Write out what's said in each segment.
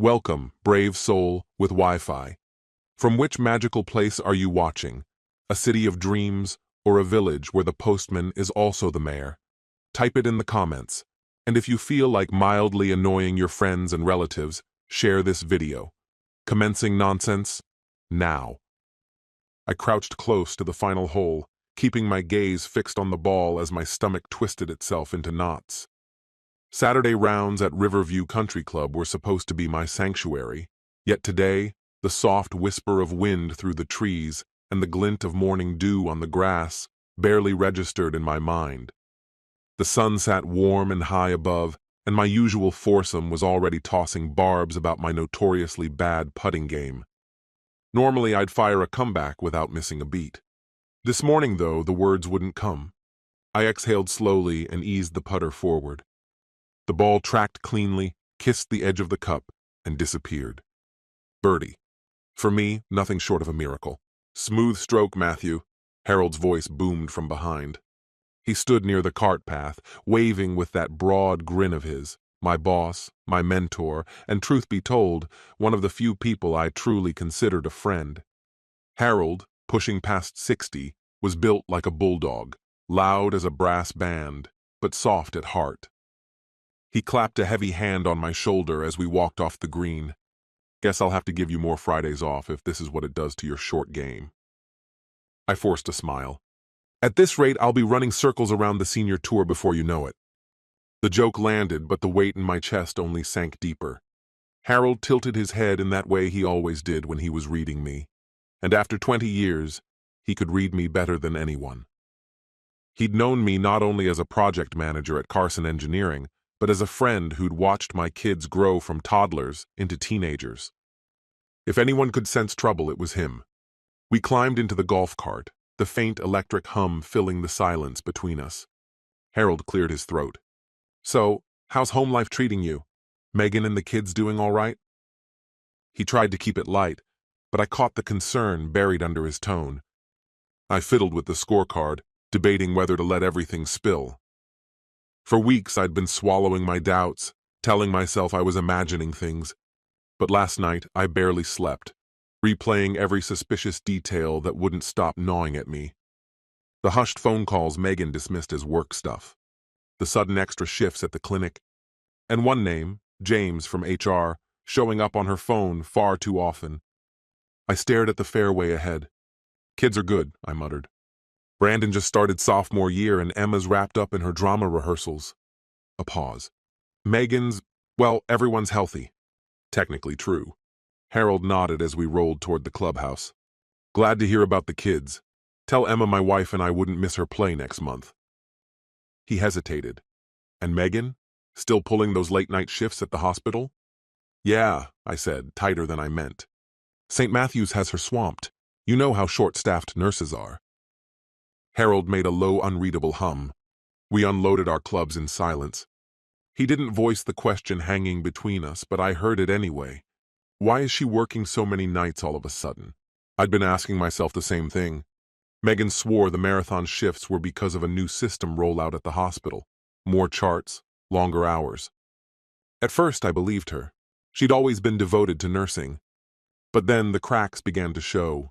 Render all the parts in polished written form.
Welcome, brave soul with Wi-Fi. From which magical place are you watching? A city of dreams or a village where the postman is also the mayor? Type it in the comments. And if you feel like mildly annoying your friends and relatives, share this video. Commencing nonsense? Now. I crouched close to the final hole, keeping my gaze fixed on the ball as my stomach twisted itself into knots. Saturday rounds at Riverview Country Club were supposed to be my sanctuary, yet today, the soft whisper of wind through the trees and the glint of morning dew on the grass barely registered in my mind. The sun sat warm and high above, and my usual foursome was already tossing barbs about my notoriously bad putting game. Normally, I'd fire a comeback without missing a beat. This morning, though, the words wouldn't come. I exhaled slowly and eased the putter forward. The ball tracked cleanly, kissed the edge of the cup, and disappeared. Birdie. For me, nothing short of a miracle. Smooth stroke, Matthew. Harold's voice boomed from behind. He stood near the cart path, waving with that broad grin of his, my boss, my mentor, and truth be told, one of the few people I truly considered a friend. Harold, pushing past 60, was built like a bulldog, loud as a brass band, but soft at heart. He clapped a heavy hand on my shoulder as we walked off the green. Guess I'll have to give you more Fridays off if this is what it does to your short game. I forced a smile. At this rate, I'll be running circles around the senior tour before you know it. The joke landed, but the weight in my chest only sank deeper. Harold tilted his head in that way he always did when he was reading me. And after 20 years, he could read me better than anyone. He'd known me not only as a project manager at Carson Engineering, but as a friend who'd watched my kids grow from toddlers into teenagers. If anyone could sense trouble, it was him. We climbed into the golf cart, the faint electric hum filling the silence between us. Harold cleared his throat. So, how's home life treating you? Megan and the kids doing all right? He tried to keep it light, but I caught the concern buried under his tone. I fiddled with the scorecard, debating whether to let everything spill. For weeks I'd been swallowing my doubts, telling myself I was imagining things. But last night I barely slept, replaying every suspicious detail that wouldn't stop gnawing at me. The hushed phone calls Megan dismissed as work stuff, the sudden extra shifts at the clinic, and one name, James from HR, showing up on her phone far too often. I stared at the fairway ahead. Kids are good, I muttered. Brandon just started sophomore year and Emma's wrapped up in her drama rehearsals. A pause. Megan's, well, everyone's healthy. Technically true. Harold nodded as we rolled toward the clubhouse. Glad to hear about the kids. Tell Emma my wife and I wouldn't miss her play next month. He hesitated. And Megan? Still pulling those late-night shifts at the hospital? Yeah, I said, tighter than I meant. St. Matthew's has her swamped. You know how short-staffed nurses are. Harold made a low, unreadable hum. We unloaded our clubs in silence. He didn't voice the question hanging between us, but I heard it anyway. Why is she working so many nights all of a sudden? I'd been asking myself the same thing. Megan swore the marathon shifts were because of a new system rollout at the hospital. More charts, longer hours. At first, I believed her. She'd always been devoted to nursing. But then the cracks began to show.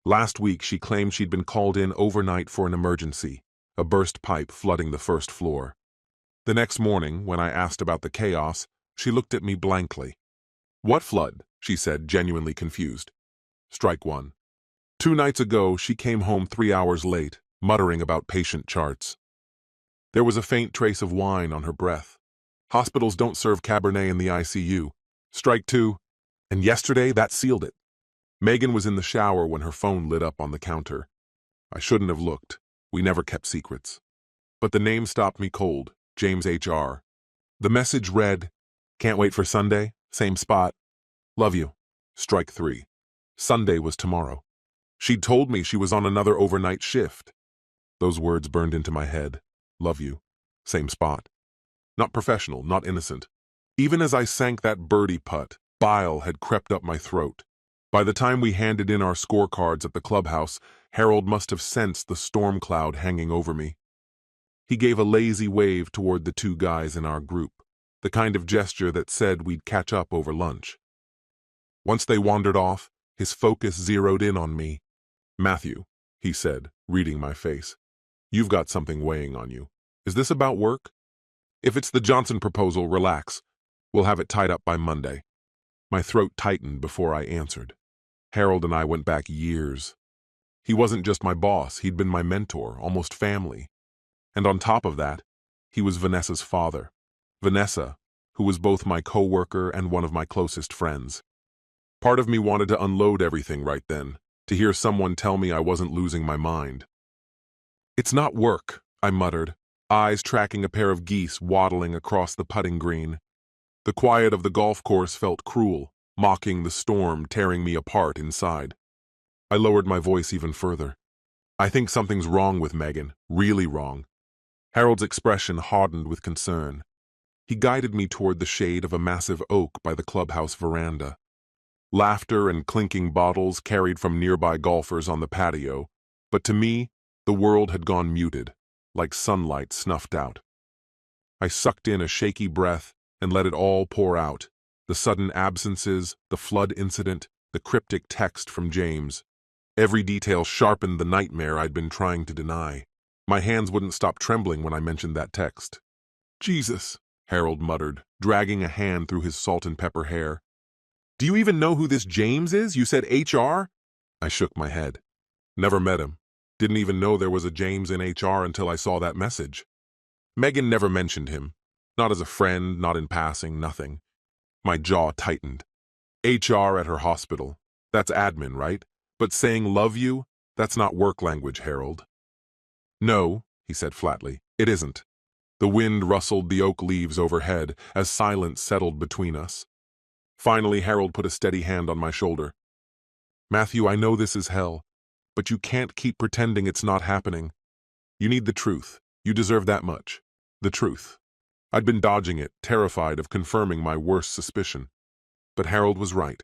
Last week, she claimed she'd been called in overnight for an emergency, a burst pipe flooding the first floor. The next morning, when I asked about the chaos, she looked at me blankly. What flood? She said, genuinely confused. Strike one. 2 nights ago, she came home 3 hours late, muttering about patient charts. There was a faint trace of wine on her breath. Hospitals don't serve Cabernet in the ICU. Strike two. And yesterday, that sealed it. Megan was in the shower when her phone lit up on the counter. I shouldn't have looked. We never kept secrets. But the name stopped me cold, James HR. The message read, can't wait for Sunday, same spot. Love you. Strike 3. Sunday was tomorrow. She'd told me she was on another overnight shift. Those words burned into my head. Love you. Same spot. Not professional, not innocent. Even as I sank that birdie putt, bile had crept up my throat. By the time we handed in our scorecards at the clubhouse, Harold must have sensed the storm cloud hanging over me. He gave a lazy wave toward the 2 guys in our group, the kind of gesture that said we'd catch up over lunch. Once they wandered off, his focus zeroed in on me. "Matthew," he said, reading my face, "you've got something weighing on you. Is this about work? If it's the Johnson proposal, relax. We'll have it tied up by Monday." My throat tightened before I answered. Harold and I went back years. He wasn't just my boss, he'd been my mentor, almost family. And on top of that, he was Vanessa's father. Vanessa, who was both my coworker and one of my closest friends. Part of me wanted to unload everything right then, to hear someone tell me I wasn't losing my mind. "It's not work," I muttered, eyes tracking a pair of geese waddling across the putting green. The quiet of the golf course felt cruel, mocking the storm tearing me apart inside. I lowered my voice even further. "I think something's wrong with Megan, really wrong." Harold's expression hardened with concern. He guided me toward the shade of a massive oak by the clubhouse veranda. Laughter and clinking bottles carried from nearby golfers on the patio, but to me, the world had gone muted, like sunlight snuffed out. I sucked in a shaky breath and let it all pour out. The sudden absences, the flood incident, the cryptic text from James. Every detail sharpened the nightmare I'd been trying to deny. My hands wouldn't stop trembling when I mentioned that text. "Jesus," Harold muttered, dragging a hand through his salt and pepper hair. "Do you even know who this James is? You said HR?" I shook my head. "Never met him. Didn't even know there was a James in HR until I saw that message. Megan never mentioned him. Not as a friend, not in passing, nothing." My jaw tightened. HR at her hospital. That's admin, right? But saying love you, that's not work language, Harold. "No," he said flatly, "it isn't." The wind rustled the oak leaves overhead as silence settled between us. Finally, Harold put a steady hand on my shoulder. "Matthew, I know this is hell, but you can't keep pretending it's not happening. You need the truth. You deserve that much. The truth." I'd been dodging it, terrified of confirming my worst suspicion. But Harold was right.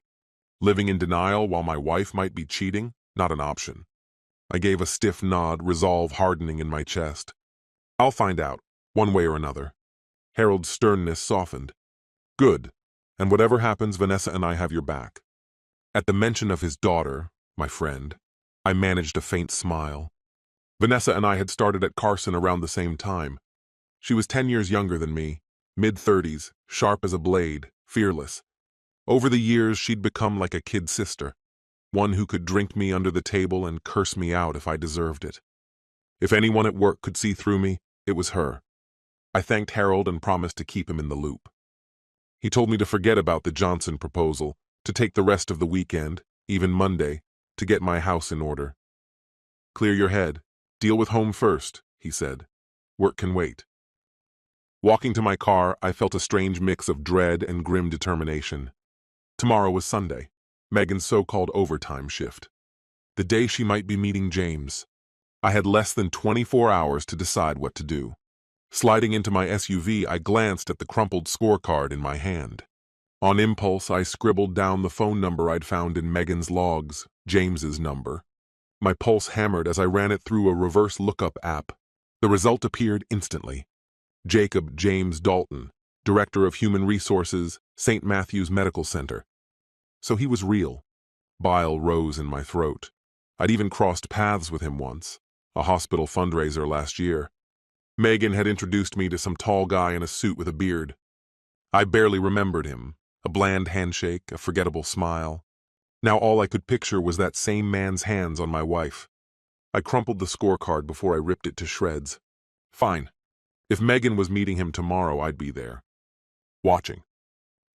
Living in denial while my wife might be cheating, not an option. I gave a stiff nod, resolve hardening in my chest. "I'll find out, one way or another." Harold's sternness softened. "Good. And whatever happens, Vanessa and I have your back." At the mention of his daughter, my friend, I managed a faint smile. Vanessa and I had started at Carson around the same time. She was 10 years younger than me, mid-30s, sharp as a blade, fearless. Over the years, she'd become like a kid sister, one who could drink me under the table and curse me out if I deserved it. If anyone at work could see through me, it was her. I thanked Harold and promised to keep him in the loop. He told me to forget about the Johnson proposal, to take the rest of the weekend, even Monday, to get my house in order. "Clear your head. Deal with home first," he said. "Work can wait." Walking to my car, I felt a strange mix of dread and grim determination. Tomorrow was Sunday, Megan's so-called overtime shift. The day she might be meeting James. I had less than 24 hours to decide what to do. Sliding into my SUV, I glanced at the crumpled scorecard in my hand. On impulse, I scribbled down the phone number I'd found in Megan's logs, James's number. My pulse hammered as I ran it through a reverse lookup app. The result appeared instantly. Jacob James Dalton, Director of Human Resources, St. Matthew's Medical Center. So he was real. Bile rose in my throat. I'd even crossed paths with him once, a hospital fundraiser last year. Megan had introduced me to some tall guy in a suit with a beard. I barely remembered him, a bland handshake, a forgettable smile. Now all I could picture was that same man's hands on my wife. I crumpled the scorecard before I ripped it to shreds. Fine. If Megan was meeting him tomorrow, I'd be there. Watching.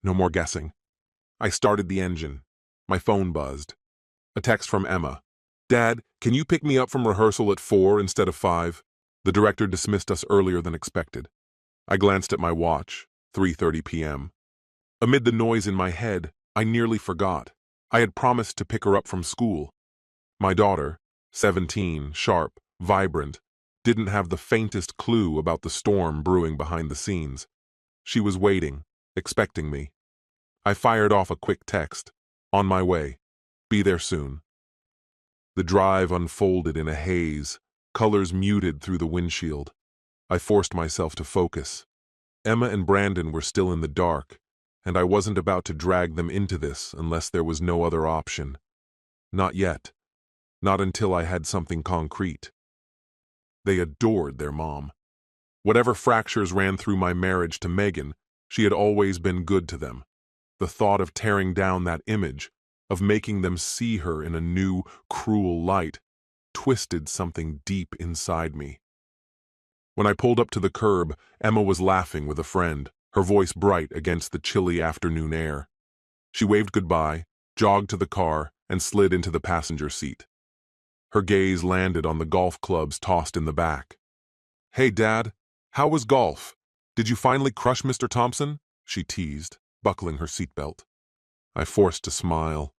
No more guessing. I started the engine. My phone buzzed. A text from Emma. "Dad, can you pick me up from rehearsal at 4 instead of 5? The director dismissed us earlier than expected." I glanced at my watch, 3:30 p.m. Amid the noise in my head, I nearly forgot. I had promised to pick her up from school. My daughter, 17, sharp, vibrant, didn't have the faintest clue about the storm brewing behind the scenes. She was waiting, expecting me. I fired off a quick text. "On my way. Be there soon." The drive unfolded in a haze, colors muted through the windshield. I forced myself to focus. Emma and Brandon were still in the dark, and I wasn't about to drag them into this unless there was no other option. Not yet. Not until I had something concrete. They adored their mom. Whatever fractures ran through my marriage to Megan, she had always been good to them. The thought of tearing down that image, of making them see her in a new, cruel light, twisted something deep inside me. When I pulled up to the curb, Emma was laughing with a friend, her voice bright against the chilly afternoon air. She waved goodbye, jogged to the car, and slid into the passenger seat. Her gaze landed on the golf clubs tossed in the back. "Hey, Dad, how was golf? Did you finally crush Mr. Thompson?" she teased, buckling her seatbelt. I forced a smile,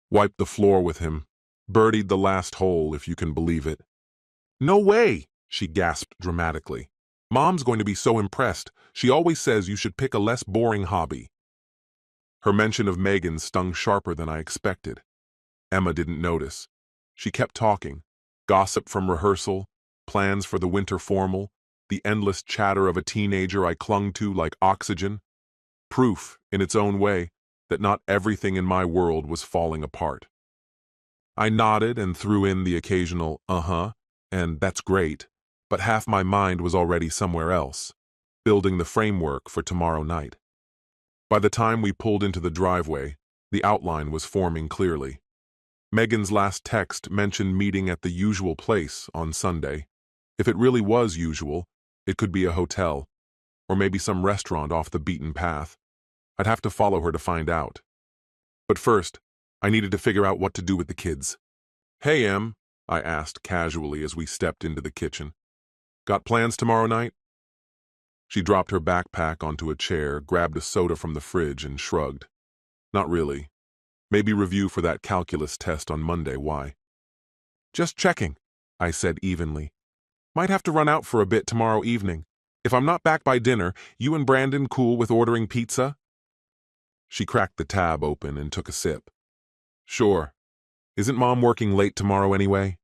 wiped the floor with him, birdied the last hole, if you can believe it. "No way!" she gasped dramatically. "Mom's going to be so impressed. She always says you should pick a less boring hobby." Her mention of Megan stung sharper than I expected. Emma didn't notice. She kept talking. Gossip from rehearsal, plans for the winter formal, the endless chatter of a teenager I clung to like oxygen. Proof, in its own way, that not everything in my world was falling apart. I nodded and threw in the occasional "uh-huh," and "that's great," but half my mind was already somewhere else, building the framework for tomorrow night. By the time we pulled into the driveway, the outline was forming clearly. Megan's last text mentioned meeting at the usual place on Sunday. If it really was usual, it could be a hotel, or maybe some restaurant off the beaten path. I'd have to follow her to find out. But first, I needed to figure out what to do with the kids. "Hey, Em," I asked casually as we stepped into the kitchen. "Got plans tomorrow night?" She dropped her backpack onto a chair, grabbed a soda from the fridge, and shrugged. "Not really. Maybe review for that calculus test on Monday, why?" "Just checking," I said evenly. "Might have to run out for a bit tomorrow evening. If I'm not back by dinner, you and Brandon cool with ordering pizza?" She cracked the tab open and took a sip. "Sure. Isn't Mom working late tomorrow anyway?"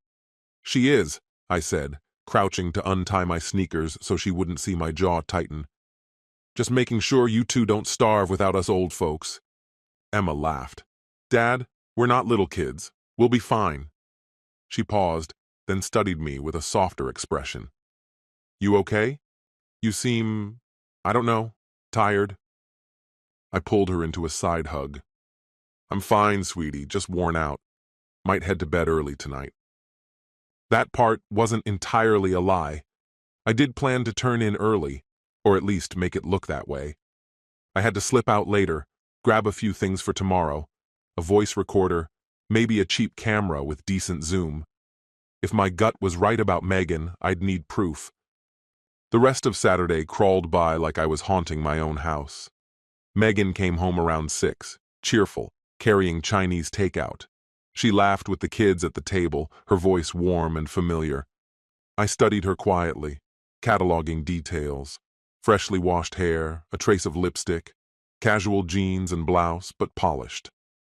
"She is," I said, crouching to untie my sneakers so she wouldn't see my jaw tighten. "Just making sure you two don't starve without us old folks." Emma laughed. "Dad, we're not little kids. We'll be fine." She paused, then studied me with a softer expression. "You okay? You seem, I don't know, tired." I pulled her into a side hug. "I'm fine, sweetie, just worn out. Might head to bed early tonight." That part wasn't entirely a lie. I did plan to turn in early, or at least make it look that way. I had to slip out later, grab a few things for tomorrow, a voice recorder, maybe a cheap camera with decent zoom. If my gut was right about Megan, I'd need proof. The rest of Saturday crawled by like I was haunting my own house. Megan came home around 6, cheerful, carrying Chinese takeout. She laughed with the kids at the table, her voice warm and familiar. I studied her quietly, cataloging details. Freshly washed hair, a trace of lipstick, casual jeans and blouse, but polished.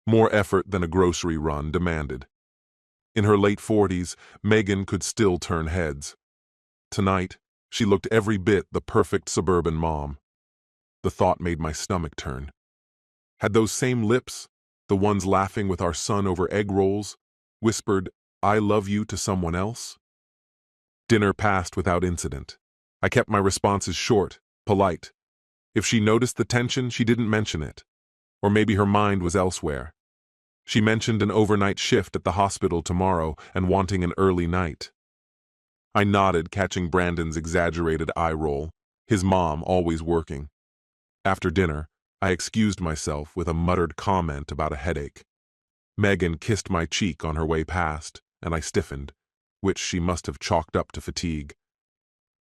More effort than a grocery run demanded. In her late 40s, Megan could still turn heads. Tonight, she looked every bit the perfect suburban mom. The thought made my stomach turn. Had those same lips, the ones laughing with our son over egg rolls, whispered, "I love you" to someone else? Dinner passed without incident. I kept my responses short, polite. If she noticed the tension, she didn't mention it. Or maybe her mind was elsewhere. She mentioned an overnight shift at the hospital tomorrow and wanting an early night. I nodded, catching Brandon's exaggerated eye roll, his mom always working. After dinner, I excused myself with a muttered comment about a headache. Megan kissed my cheek on her way past, and I stiffened, which she must have chalked up to fatigue.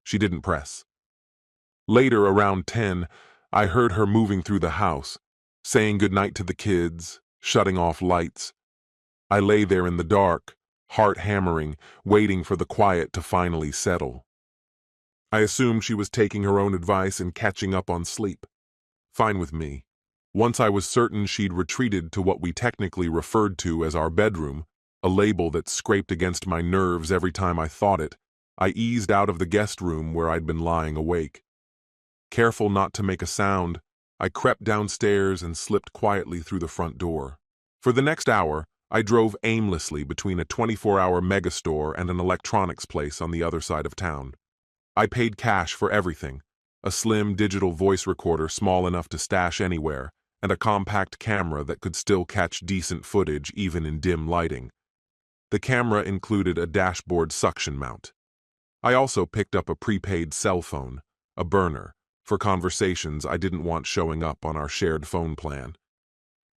She didn't press. Later, around 10, I heard her moving through the house, saying goodnight to the kids, shutting off lights. I lay there in the dark, heart hammering, waiting for the quiet to finally settle. I assumed she was taking her own advice and catching up on sleep. Fine with me. Once I was certain she'd retreated to what we technically referred to as our bedroom, a label that scraped against my nerves every time I thought it, I eased out of the guest room where I'd been lying awake. Careful not to make a sound, I crept downstairs and slipped quietly through the front door. For the next hour, I drove aimlessly between a 24-hour megastore and an electronics place on the other side of town. I paid cash for everything, a slim digital voice recorder small enough to stash anywhere, and a compact camera that could still catch decent footage even in dim lighting. The camera included a dashboard suction mount. I also picked up a prepaid cell phone, a burner, for conversations I didn't want showing up on our shared phone plan.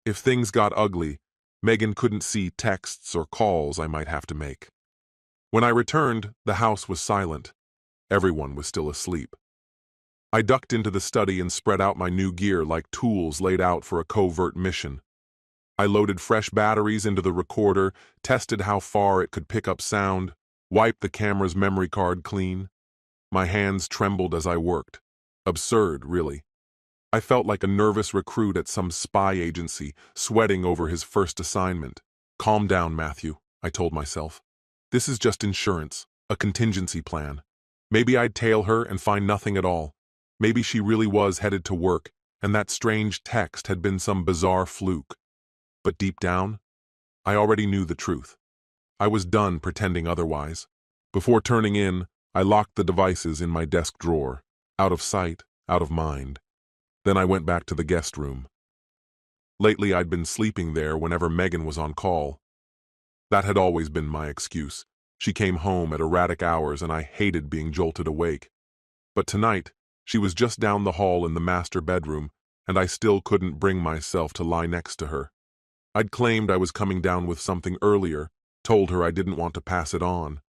If things got ugly, Megan couldn't see texts or calls I might have to make. When I returned, the house was silent. Everyone was still asleep. I ducked into the study and spread out my new gear like tools laid out for a covert mission. I loaded fresh batteries into the recorder, tested how far it could pick up sound, wiped the camera's memory card clean. My hands trembled as I worked. Absurd, really. I felt like a nervous recruit at some spy agency, sweating over his first assignment. Calm down, Matthew, I told myself. This is just insurance, a contingency plan. Maybe I'd tail her and find nothing at all. Maybe she really was headed to work, and that strange text had been some bizarre fluke. But deep down, I already knew the truth. I was done pretending otherwise. Before turning in, I locked the devices in my desk drawer, out of sight, out of mind. Then I went back to the guest room. Lately, I'd been sleeping there whenever Megan was on call. That had always been my excuse. She came home at erratic hours and I hated being jolted awake. But tonight, she was just down the hall in the master bedroom, and I still couldn't bring myself to lie next to her. I'd claimed I was coming down with something earlier, told her I didn't want to pass it on.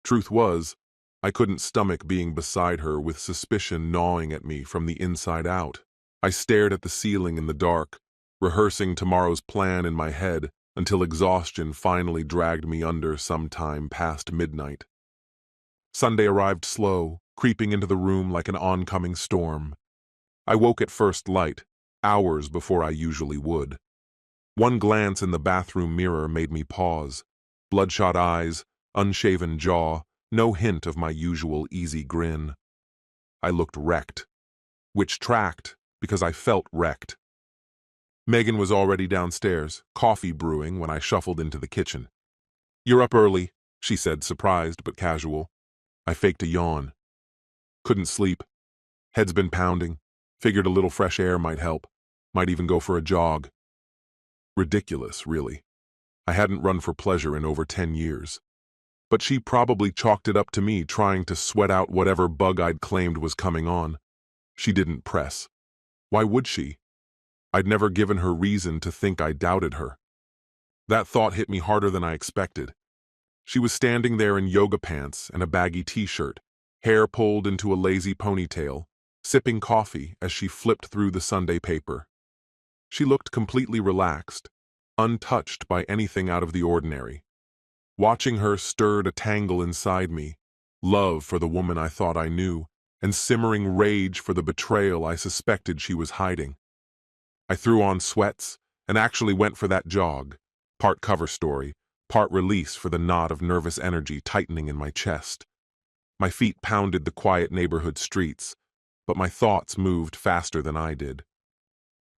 Truth was, I couldn't stomach being beside her with suspicion gnawing at me from the inside out. I stared at the ceiling in the dark, rehearsing tomorrow's plan in my head until exhaustion finally dragged me under sometime past midnight. Sunday arrived slow, creeping into the room like an oncoming storm. I woke at first light, hours before I usually would. One glance in the bathroom mirror made me pause. Bloodshot eyes, unshaven jaw, no hint of my usual easy grin. I looked wrecked, which tracked because I felt wrecked. Megan was already downstairs, coffee brewing, when I shuffled into the kitchen. "You're up early," she said, surprised but casual. I faked a yawn. Couldn't sleep. Head's been pounding. Figured a little fresh air might help. Might even go for a jog. Ridiculous, really. I hadn't run for pleasure in over 10 years. But she probably chalked it up to me trying to sweat out whatever bug I'd claimed was coming on. She didn't press. Why would she? I'd never given her reason to think I doubted her. That thought hit me harder than I expected. She was standing there in yoga pants and a baggy t-shirt, hair pulled into a lazy ponytail, sipping coffee as she flipped through the Sunday paper. She looked completely relaxed, untouched by anything out of the ordinary. Watching her stirred a tangle inside me, love for the woman I thought I knew, and simmering rage for the betrayal I suspected she was hiding. I threw on sweats and actually went for that jog, part cover story, part release for the knot of nervous energy tightening in my chest. My feet pounded the quiet neighborhood streets, but my thoughts moved faster than I did.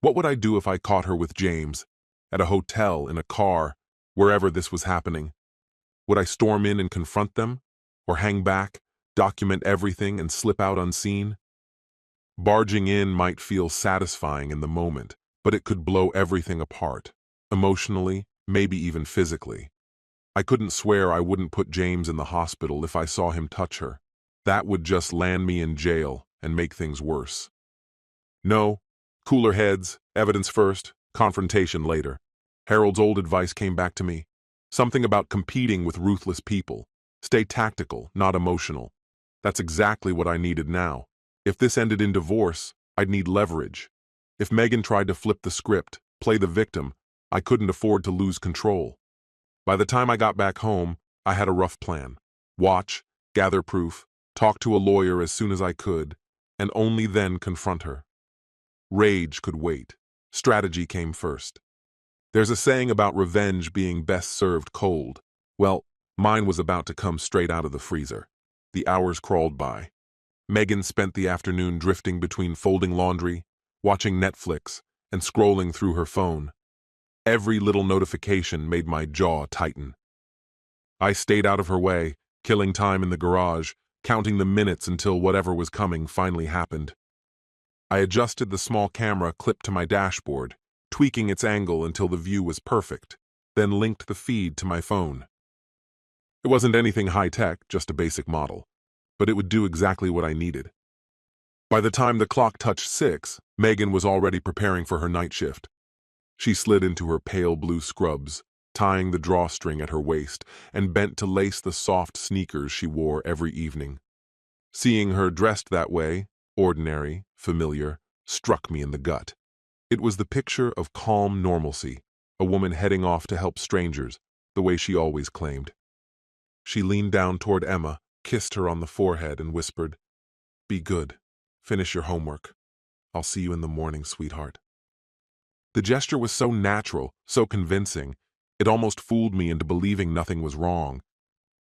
What would I do if I caught her with James, at a hotel, in a car, wherever this was happening? Would I storm in and confront them? Or hang back, document everything, and slip out unseen? Barging in might feel satisfying in the moment, but it could blow everything apart, emotionally, maybe even physically. I couldn't swear I wouldn't put James in the hospital if I saw him touch her. That would just land me in jail and make things worse. No, cooler heads, evidence first, confrontation later. Harold's old advice came back to me. Something about competing with ruthless people. Stay tactical, not emotional. That's exactly what I needed now. If this ended in divorce, I'd need leverage. If Megan tried to flip the script, play the victim, I couldn't afford to lose control. By the time I got back home, I had a rough plan. Watch, gather proof, talk to a lawyer as soon as I could, and only then confront her. Rage could wait. Strategy came first. There's a saying about revenge being best served cold. Well, mine was about to come straight out of the freezer. The hours crawled by. Megan spent the afternoon drifting between folding laundry, watching Netflix, and scrolling through her phone. Every little notification made my jaw tighten. I stayed out of her way, killing time in the garage, counting the minutes until whatever was coming finally happened. I adjusted the small camera clipped to my dashboard, tweaking its angle until the view was perfect, then linked the feed to my phone. It wasn't anything high-tech, just a basic model, but it would do exactly what I needed. By the time the clock touched 6, Megan was already preparing for her night shift. She slid into her pale blue scrubs, tying the drawstring at her waist, and bent to lace the soft sneakers she wore every evening. Seeing her dressed that way, ordinary, familiar, struck me in the gut. It was the picture of calm normalcy, a woman heading off to help strangers, the way she always claimed. She leaned down toward Emma, kissed her on the forehead, and whispered, "Be good. Finish your homework. I'll see you in the morning, sweetheart." The gesture was so natural, so convincing, it almost fooled me into believing nothing was wrong.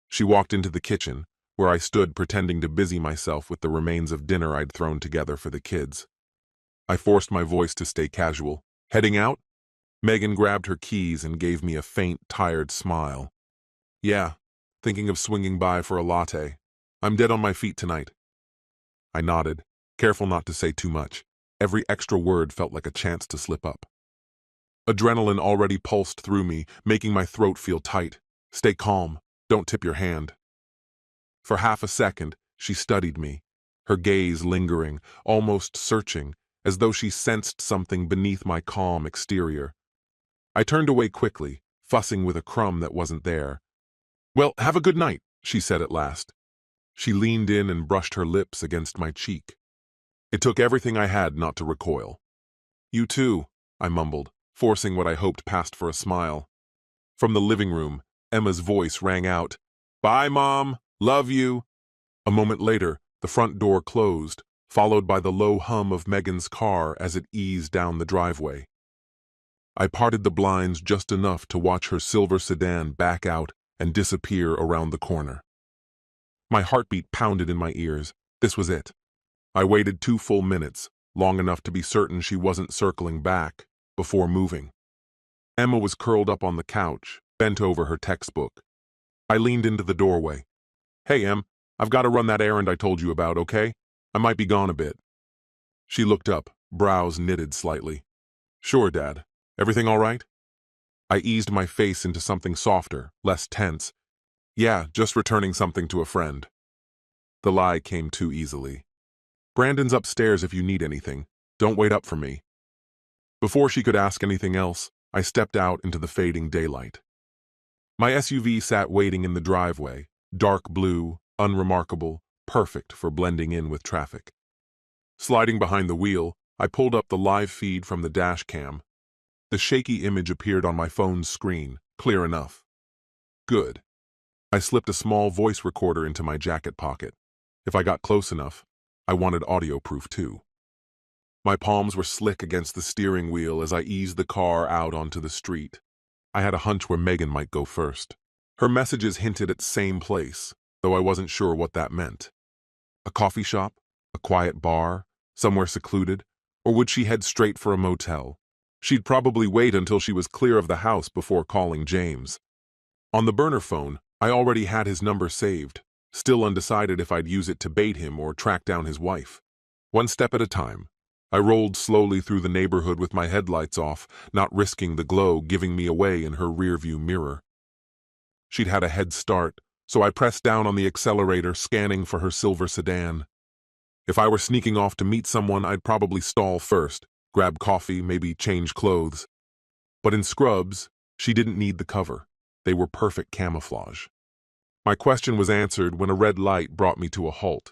She walked into the kitchen, where I stood pretending to busy myself with the remains of dinner I'd thrown together for the kids. I forced my voice to stay casual. "Heading out?" Megan grabbed her keys and gave me a faint, tired smile. "Yeah, thinking of swinging by for a latte. I'm dead on my feet tonight." I nodded, careful not to say too much. Every extra word felt like a chance to slip up. Adrenaline already pulsed through me, making my throat feel tight. "Stay calm. Don't tip your hand." For half a second, she studied me, her gaze lingering, almost searching, as though she sensed something beneath my calm exterior. I turned away quickly, fussing with a crumb that wasn't there. "Well, have a good night," she said at last. She leaned in and brushed her lips against my cheek. It took everything I had not to recoil. "You too," I mumbled, forcing what I hoped passed for a smile. From the living room, Emma's voice rang out, "Bye, Mom. Love you." A moment later, the front door closed, followed by the low hum of Megan's car as it eased down the driveway. I parted the blinds just enough to watch her silver sedan back out and disappear around the corner. My heartbeat pounded in my ears. This was it. I waited 2 full minutes, long enough to be certain she wasn't circling back, before moving. Emma was curled up on the couch, bent over her textbook. I leaned into the doorway. "Hey, Em, I've got to run that errand I told you about, okay? I might be gone a bit." She looked up, brows knitted slightly. "Sure, Dad. Everything all right?" I eased my face into something softer, less tense. "Yeah, just returning something to a friend." The lie came too easily. "Brandon's upstairs if you need anything. Don't wait up for me." Before she could ask anything else, I stepped out into the fading daylight. My SUV sat waiting in the driveway, dark blue, unremarkable, perfect for blending in with traffic. Sliding behind the wheel, I pulled up the live feed from the dash cam. The shaky image appeared on my phone's screen, clear enough. Good. I slipped a small voice recorder into my jacket pocket. If I got close enough, I wanted audio proof too. My palms were slick against the steering wheel as I eased the car out onto the street. I had a hunch where Megan might go first. Her messages hinted at same place, though I wasn't sure what that meant. A coffee shop? A quiet bar? Somewhere secluded? Or would she head straight for a motel? She'd probably wait until she was clear of the house before calling James. On the burner phone, I already had his number saved, still undecided if I'd use it to bait him or track down his wife. One step at a time. I rolled slowly through the neighborhood with my headlights off, not risking the glow giving me away in her rearview mirror. She'd had a head start, so I pressed down on the accelerator, scanning for her silver sedan. If I were sneaking off to meet someone, I'd probably stall first, grab coffee, maybe change clothes. But in scrubs, she didn't need the cover. They were perfect camouflage. My question was answered when a red light brought me to a halt.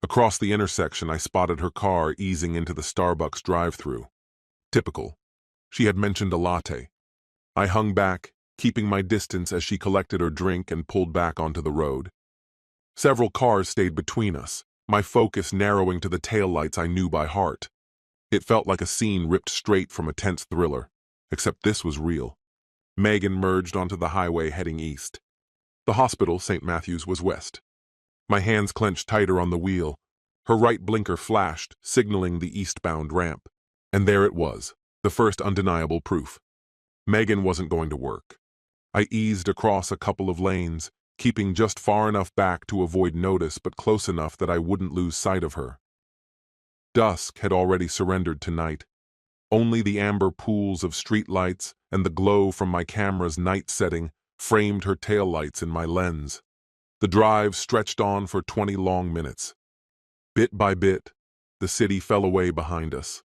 Across the intersection, I spotted her car easing into the Starbucks drive-thru. Typical. She had mentioned a latte. I hung back, keeping my distance as she collected her drink and pulled back onto the road. Several cars stayed between us, my focus narrowing to the taillights I knew by heart. It felt like a scene ripped straight from a tense thriller, except this was real. Megan merged onto the highway heading east. The hospital, St. Matthew's, was west. My hands clenched tighter on the wheel. Her right blinker flashed, signaling the eastbound ramp. And there it was, the first undeniable proof. Megan wasn't going to work. I eased across a couple of lanes, keeping just far enough back to avoid notice but close enough that I wouldn't lose sight of her. Dusk had already surrendered to night. Only the amber pools of streetlights and the glow from my camera's night setting framed her taillights in my lens. The drive stretched on for 20 long minutes. Bit by bit, the city fell away behind us.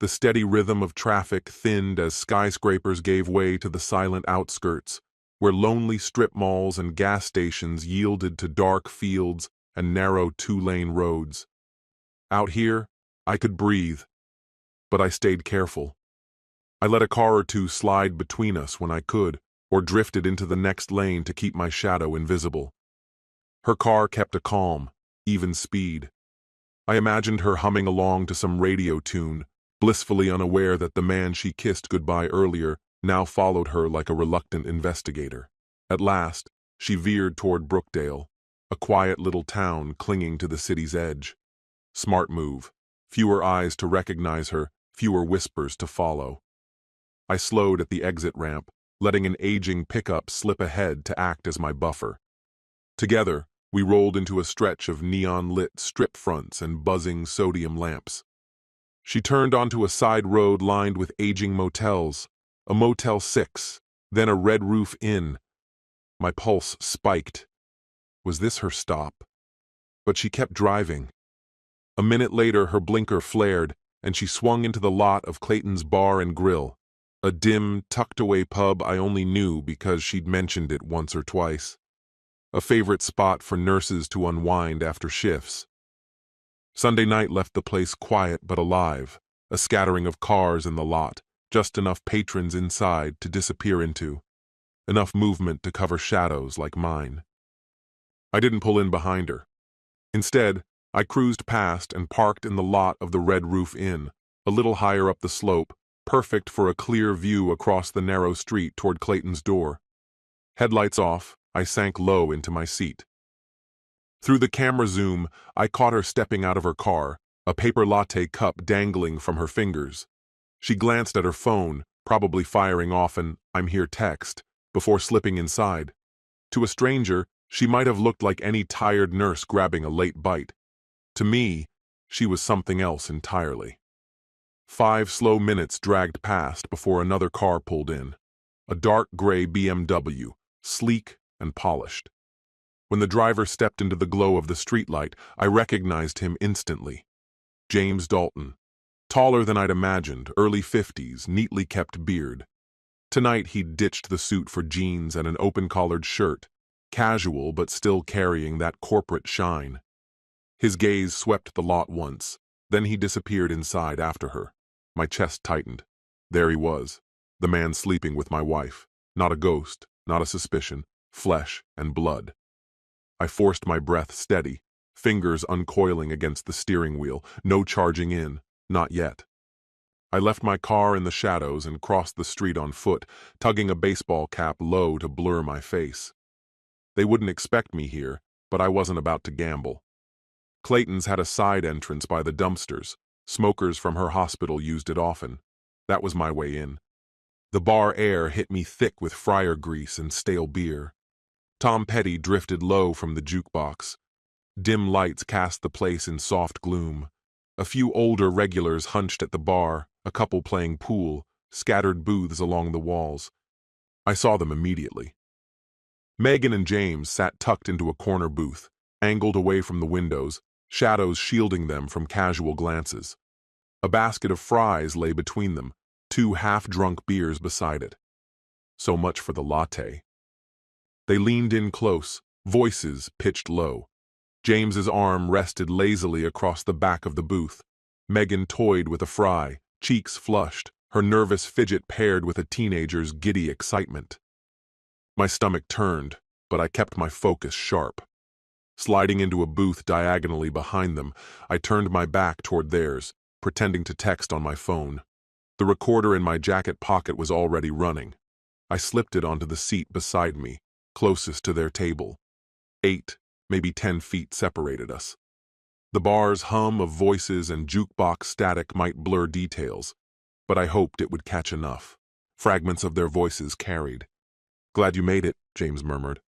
The steady rhythm of traffic thinned as skyscrapers gave way to the silent outskirts, where lonely strip malls and gas stations yielded to dark fields and narrow two-lane roads. Out here, I could breathe, but I stayed careful. I let a car or two slide between us when I could, or drifted into the next lane to keep my shadow invisible. Her car kept a calm, even speed. I imagined her humming along to some radio tune, blissfully unaware that the man she kissed goodbye earlier now followed her like a reluctant investigator. At last, she veered toward Brookdale, a quiet little town clinging to the city's edge. Smart move. Fewer eyes to recognize her, fewer whispers to follow. I slowed at the exit ramp, letting an aging pickup slip ahead to act as my buffer. Together, we rolled into a stretch of neon-lit strip fronts and buzzing sodium lamps. She turned onto a side road lined with aging motels, a Motel 6, then a Red Roof Inn. My pulse spiked. Was this her stop? But she kept driving. A minute later, her blinker flared, and she swung into the lot of Clayton's Bar and Grill, a dim, tucked-away pub I only knew because she'd mentioned it once or twice. A favorite spot for nurses to unwind after shifts. Sunday night left the place quiet but alive, a scattering of cars in the lot, just enough patrons inside to disappear into, enough movement to cover shadows like mine. I didn't pull in behind her. Instead, I cruised past and parked in the lot of the Red Roof Inn, a little higher up the slope, perfect for a clear view across the narrow street toward Clayton's door. Headlights off, I sank low into my seat. Through the camera zoom, I caught her stepping out of her car, a paper latte cup dangling from her fingers. She glanced at her phone, probably firing off an "I'm here" text, before slipping inside. To a stranger, she might have looked like any tired nurse grabbing a late bite. To me, she was something else entirely. 5 slow minutes dragged past before another car pulled in. A dark gray BMW, sleek and polished. When the driver stepped into the glow of the streetlight, I recognized him instantly. James Dalton. Taller than I'd imagined, early 50s, neatly kept beard. Tonight he'd ditched the suit for jeans and an open-collared shirt, casual but still carrying that corporate shine. His gaze swept the lot once, then he disappeared inside after her. My chest tightened. There he was, the man sleeping with my wife. Not a ghost, not a suspicion, flesh and blood. I forced my breath steady, fingers uncoiling against the steering wheel, no charging in, not yet. I left my car in the shadows and crossed the street on foot, tugging a baseball cap low to blur my face. They wouldn't expect me here, but I wasn't about to gamble. Clayton's had a side entrance by the dumpsters. Smokers from her hospital used it often. That was my way in. The bar air hit me thick with fryer grease and stale beer. Tom Petty drifted low from the jukebox. Dim lights cast the place in soft gloom. A few older regulars hunched at the bar, a couple playing pool, scattered booths along the walls. I saw them immediately. Megan and James sat tucked into a corner booth, angled away from the windows, shadows shielding them from casual glances. A basket of fries lay between them, 2 half-drunk beers beside it. So much for the latte. They leaned in close, voices pitched low. James's arm rested lazily across the back of the booth. Megan toyed with a fry, cheeks flushed, her nervous fidget paired with a teenager's giddy excitement. My stomach turned, but I kept my focus sharp. Sliding into a booth diagonally behind them, I turned my back toward theirs, pretending to text on my phone. The recorder in my jacket pocket was already running. I slipped it onto the seat beside me, closest to their table. 8, maybe 10 feet separated us. The bar's hum of voices and jukebox static might blur details, but I hoped it would catch enough. Fragments of their voices carried. "Glad you made it," James murmured.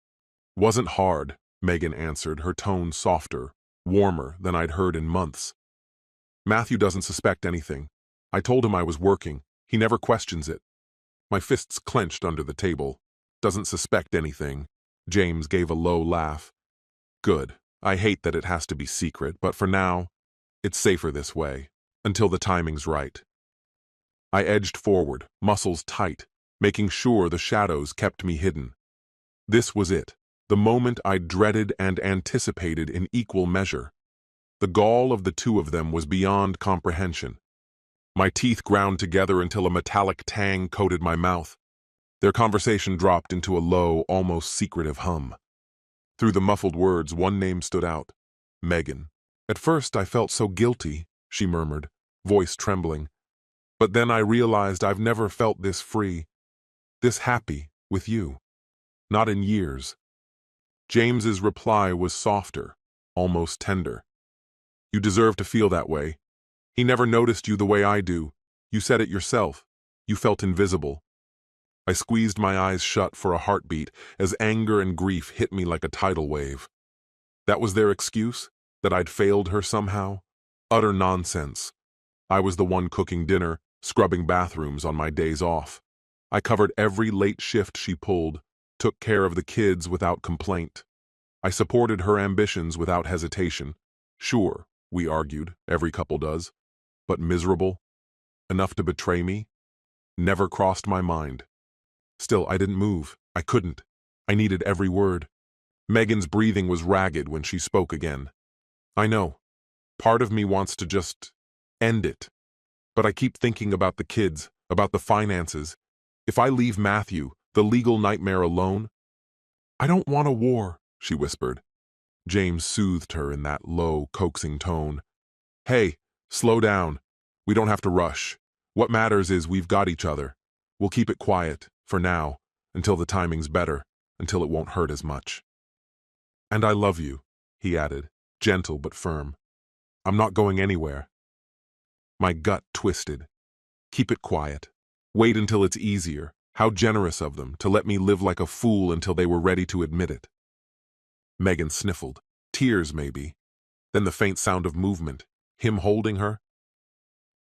"Wasn't hard," Megan answered, her tone softer, warmer than I'd heard in months. "Matthew doesn't suspect anything. I told him I was working. He never questions it." My fists clenched under the table. "Doesn't suspect anything." James gave a low laugh. "Good. I hate that it has to be secret, but for now, it's safer this way, until the timing's right." I edged forward, muscles tight, making sure the shadows kept me hidden. This was it, the moment I dreaded and anticipated in equal measure. The gall of the two of them was beyond comprehension. My teeth ground together until a metallic tang coated my mouth. Their conversation dropped into a low, almost secretive hum. Through the muffled words, one name stood out: Megan. "At first I felt so guilty," she murmured, voice trembling. "But then I realized I've never felt this free, this happy, with you. Not in years." James's reply was softer, almost tender. "You deserve to feel that way. He never noticed you the way I do. You said it yourself. You felt invisible." I squeezed my eyes shut for a heartbeat as anger and grief hit me like a tidal wave. That was their excuse? That I'd failed her somehow? Utter nonsense. I was the one cooking dinner, scrubbing bathrooms on my days off. I covered every late shift she pulled, took care of the kids without complaint. I supported her ambitions without hesitation. Sure, we argued, every couple does. But miserable? Enough to betray me? Never crossed my mind. Still, I didn't move. I couldn't. I needed every word. Megan's breathing was ragged when she spoke again. "I know. Part of me wants to just end it. But I keep thinking about the kids, about the finances. If I leave Matthew, the legal nightmare alone—" "I don't want a war," she whispered. James soothed her in that low, coaxing tone. "Hey, slow down. We don't have to rush. What matters is we've got each other. We'll keep it quiet, for now, until the timing's better, until it won't hurt as much." "And I love you," he added, gentle but firm. "I'm not going anywhere." My gut twisted. Keep it quiet. Wait until it's easier. How generous of them to let me live like a fool until they were ready to admit it. Megan sniffled. Tears, maybe. Then the faint sound of movement. Him holding her.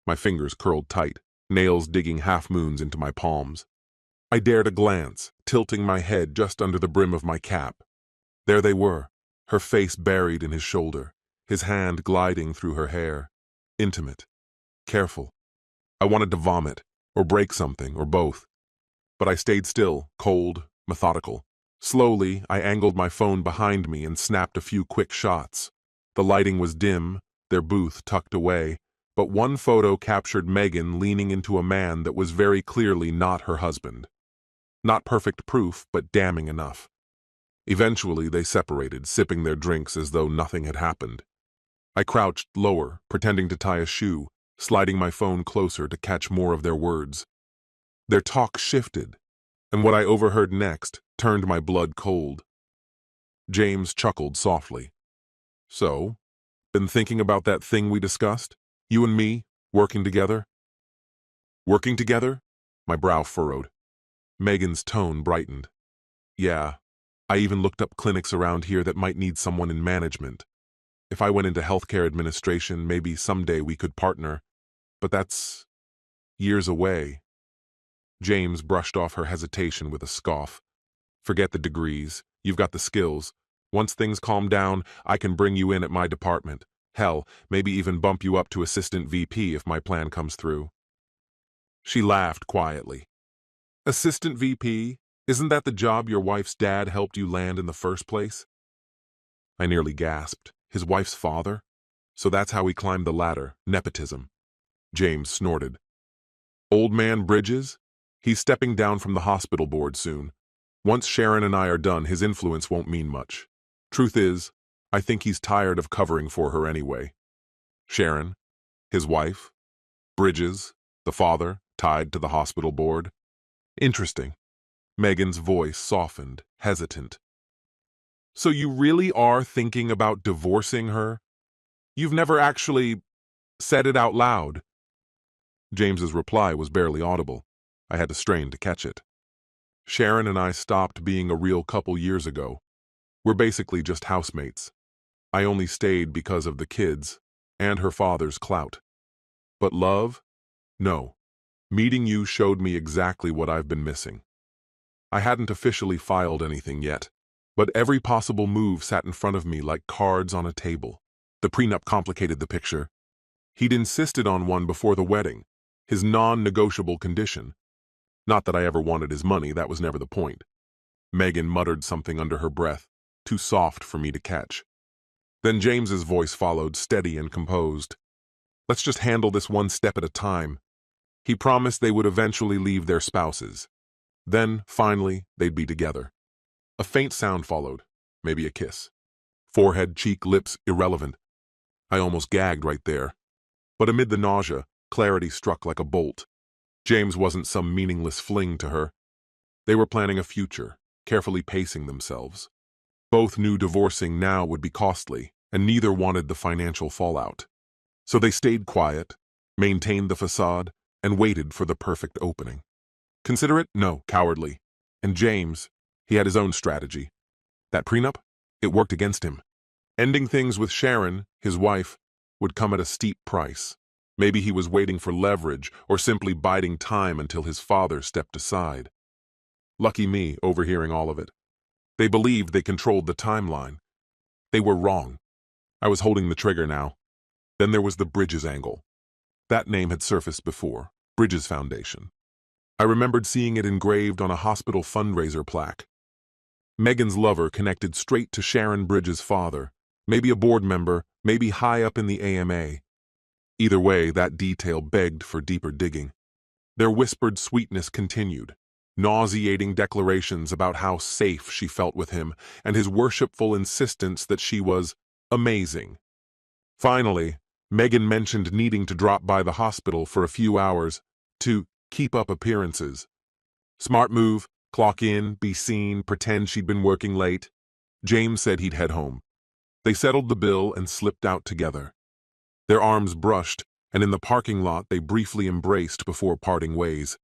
My fingers curled tight, nails digging half-moons into my palms. I dared a glance, tilting my head just under the brim of my cap. There they were, her face buried in his shoulder, his hand gliding through her hair. Intimate. Careful. I wanted to vomit, or break something, or both. But I stayed still, cold, methodical. Slowly, I angled my phone behind me and snapped a few quick shots. The lighting was dim, their booth tucked away, but one photo captured Megan leaning into a man that was very clearly not her husband. Not perfect proof, but damning enough. Eventually, they separated, sipping their drinks as though nothing had happened. I crouched lower, pretending to tie a shoe, sliding my phone closer to catch more of their words. Their talk shifted, and what I overheard next turned my blood cold. James chuckled softly. "So, been thinking about that thing we discussed? You and me, working together?" "Working together?" My brow furrowed. Megan's tone brightened. "Yeah, I even looked up clinics around here that might need someone in management. If I went into healthcare administration, maybe someday we could partner. But that's years away." James brushed off her hesitation with a scoff. "Forget the degrees. You've got the skills. Once things calm down, I can bring you in at my department. Hell, maybe even bump you up to assistant VP if my plan comes through." She laughed quietly. "Assistant VP? Isn't that the job your wife's dad helped you land in the first place?" I nearly gasped. His wife's father? So that's how he climbed the ladder, nepotism. James snorted. "Old man Bridges? He's stepping down from the hospital board soon. Once Sharon and I are done, his influence won't mean much. Truth is, I think he's tired of covering for her anyway." Sharon? His wife? Bridges? The father, tied to the hospital board? Interesting. Megan's voice softened, hesitant. "So you really are thinking about divorcing her?" You've never actually said it out loud. James's reply was barely audible. I had to strain to catch it. Sharon and I stopped being a real couple years ago. We're basically just housemates. I only stayed because of the kids and her father's clout. But love? No. Meeting you showed me exactly what I've been missing. I hadn't officially filed anything yet, but every possible move sat in front of me like cards on a table. The prenup complicated the picture. He'd insisted on one before the wedding, his non-negotiable condition. Not that I ever wanted his money, that was never the point. Megan muttered something under her breath, too soft for me to catch. Then James's voice followed, steady and composed. Let's just handle this one step at a time. He promised they would eventually leave their spouses. Then, finally, they'd be together. A faint sound followed, maybe a kiss. Forehead, cheek, lips, irrelevant. I almost gagged right there. But amid the nausea, clarity struck like a bolt. James wasn't some meaningless fling to her. They were planning a future, carefully pacing themselves. Both knew divorcing now would be costly, and neither wanted the financial fallout. So they stayed quiet, maintained the facade, and waited for the perfect opening. Considerate? No, cowardly. And James, he had his own strategy. That prenup? It worked against him. Ending things with Sharon, his wife, would come at a steep price. Maybe he was waiting for leverage or simply biding time until his father stepped aside. Lucky me, overhearing all of it. They believed they controlled the timeline. They were wrong. I was holding the trigger now. Then there was the Bridges angle. That name had surfaced before, Bridges Foundation. I remembered seeing it engraved on a hospital fundraiser plaque. Megan's lover connected straight to Sharon Bridges' father, maybe a board member, maybe high up in the AMA. Either way, that detail begged for deeper digging. Their whispered sweetness continued, nauseating declarations about how safe she felt with him and his worshipful insistence that she was amazing. Finally, Megan mentioned needing to drop by the hospital for a few hours to keep up appearances. Smart move, clock in, be seen, pretend she'd been working late. James said he'd head home. They settled the bill and slipped out together. Their arms brushed, and in the parking lot they briefly embraced before parting ways.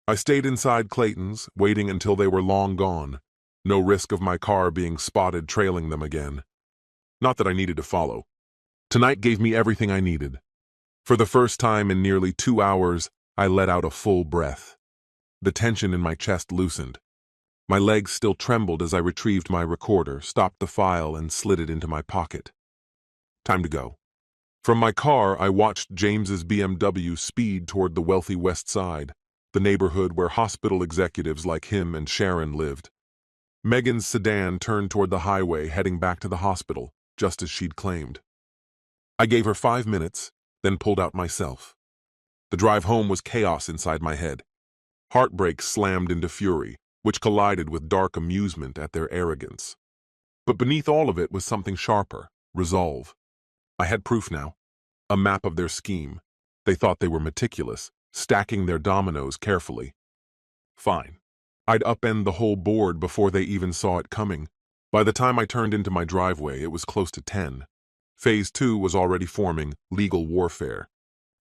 I stayed inside Clayton's, waiting until they were long gone. No risk of my car being spotted trailing them again. Not that I needed to follow. Tonight gave me everything I needed. For the first time in nearly 2 hours, I let out a full breath. The tension in my chest loosened. My legs still trembled as I retrieved my recorder, stopped the file, and slid it into my pocket. Time to go. From my car, I watched James's BMW speed toward the wealthy West Side, the neighborhood where hospital executives like him and Sharon lived. Megan's sedan turned toward the highway, heading back to the hospital, just as she'd claimed. I gave her 5 minutes, then pulled out myself. The drive home was chaos inside my head. Heartbreak slammed into fury, which collided with dark amusement at their arrogance. But beneath all of it was something sharper, resolve. I had proof now. A map of their scheme. They thought they were meticulous, stacking their dominoes carefully. Fine. I'd upend the whole board before they even saw it coming. By the time I turned into my driveway, it was close to 10. Phase 2 was already forming, legal warfare.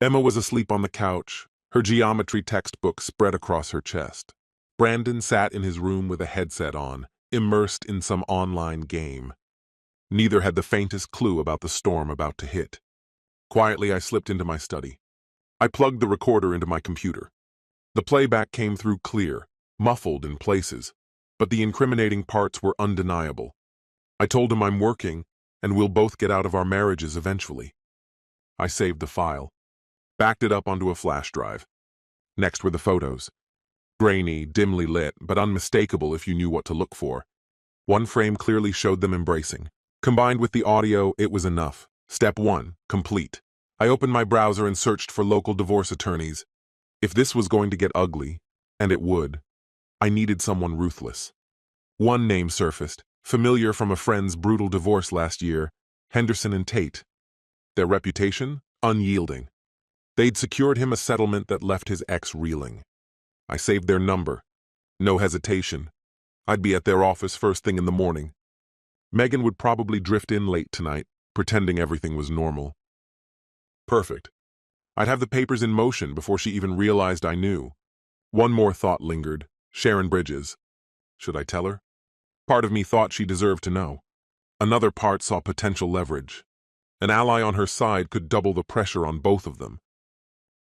Emma was asleep on the couch, her geometry textbook spread across her chest. Brandon sat in his room with a headset on, immersed in some online game. Neither had the faintest clue about the storm about to hit. Quietly, I slipped into my study. I plugged the recorder into my computer. The playback came through clear, muffled in places, but the incriminating parts were undeniable. I told him I'm working, and we'll both get out of our marriages eventually. I saved the file, backed it up onto a flash drive. Next were the photos. Grainy, dimly lit, but unmistakable if you knew what to look for. One frame clearly showed them embracing. Combined with the audio, it was enough. Step 1, complete. I opened my browser and searched for local divorce attorneys. If this was going to get ugly, and it would, I needed someone ruthless. One name surfaced, familiar from a friend's brutal divorce last year, Henderson and Tate. Their reputation? Unyielding. They'd secured him a settlement that left his ex reeling. I saved their number. No hesitation. I'd be at their office first thing in the morning. Megan would probably drift in late tonight, pretending everything was normal. Perfect. I'd have the papers in motion before she even realized I knew. One more thought lingered. Sharon Bridges. Should I tell her? Part of me thought she deserved to know. Another part saw potential leverage. An ally on her side could double the pressure on both of them.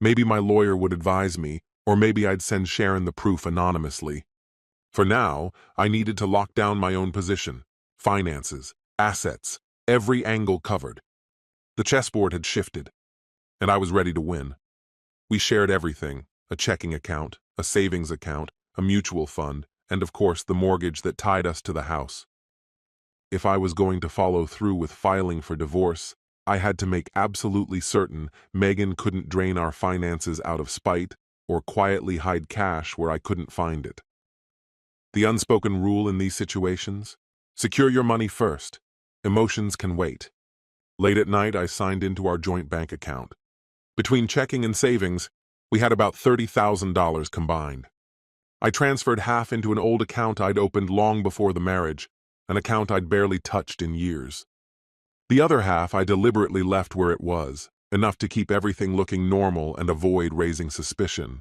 Maybe my lawyer would advise me, or maybe I'd send Sharon the proof anonymously. For now, I needed to lock down my own position. Finances, assets, every angle covered. The chessboard had shifted, and I was ready to win. We shared everything: a checking account, a savings account, a mutual fund, and of course the mortgage that tied us to the house. If I was going to follow through with filing for divorce, I had to make absolutely certain Megan couldn't drain our finances out of spite or quietly hide cash where I couldn't find it. The unspoken rule in these situations? Secure your money first. Emotions can wait. Late at night, I signed into our joint bank account. Between checking and savings, we had about $30,000 combined. I transferred half into an old account I'd opened long before the marriage, an account I'd barely touched in years. The other half I deliberately left where it was, enough to keep everything looking normal and avoid raising suspicion.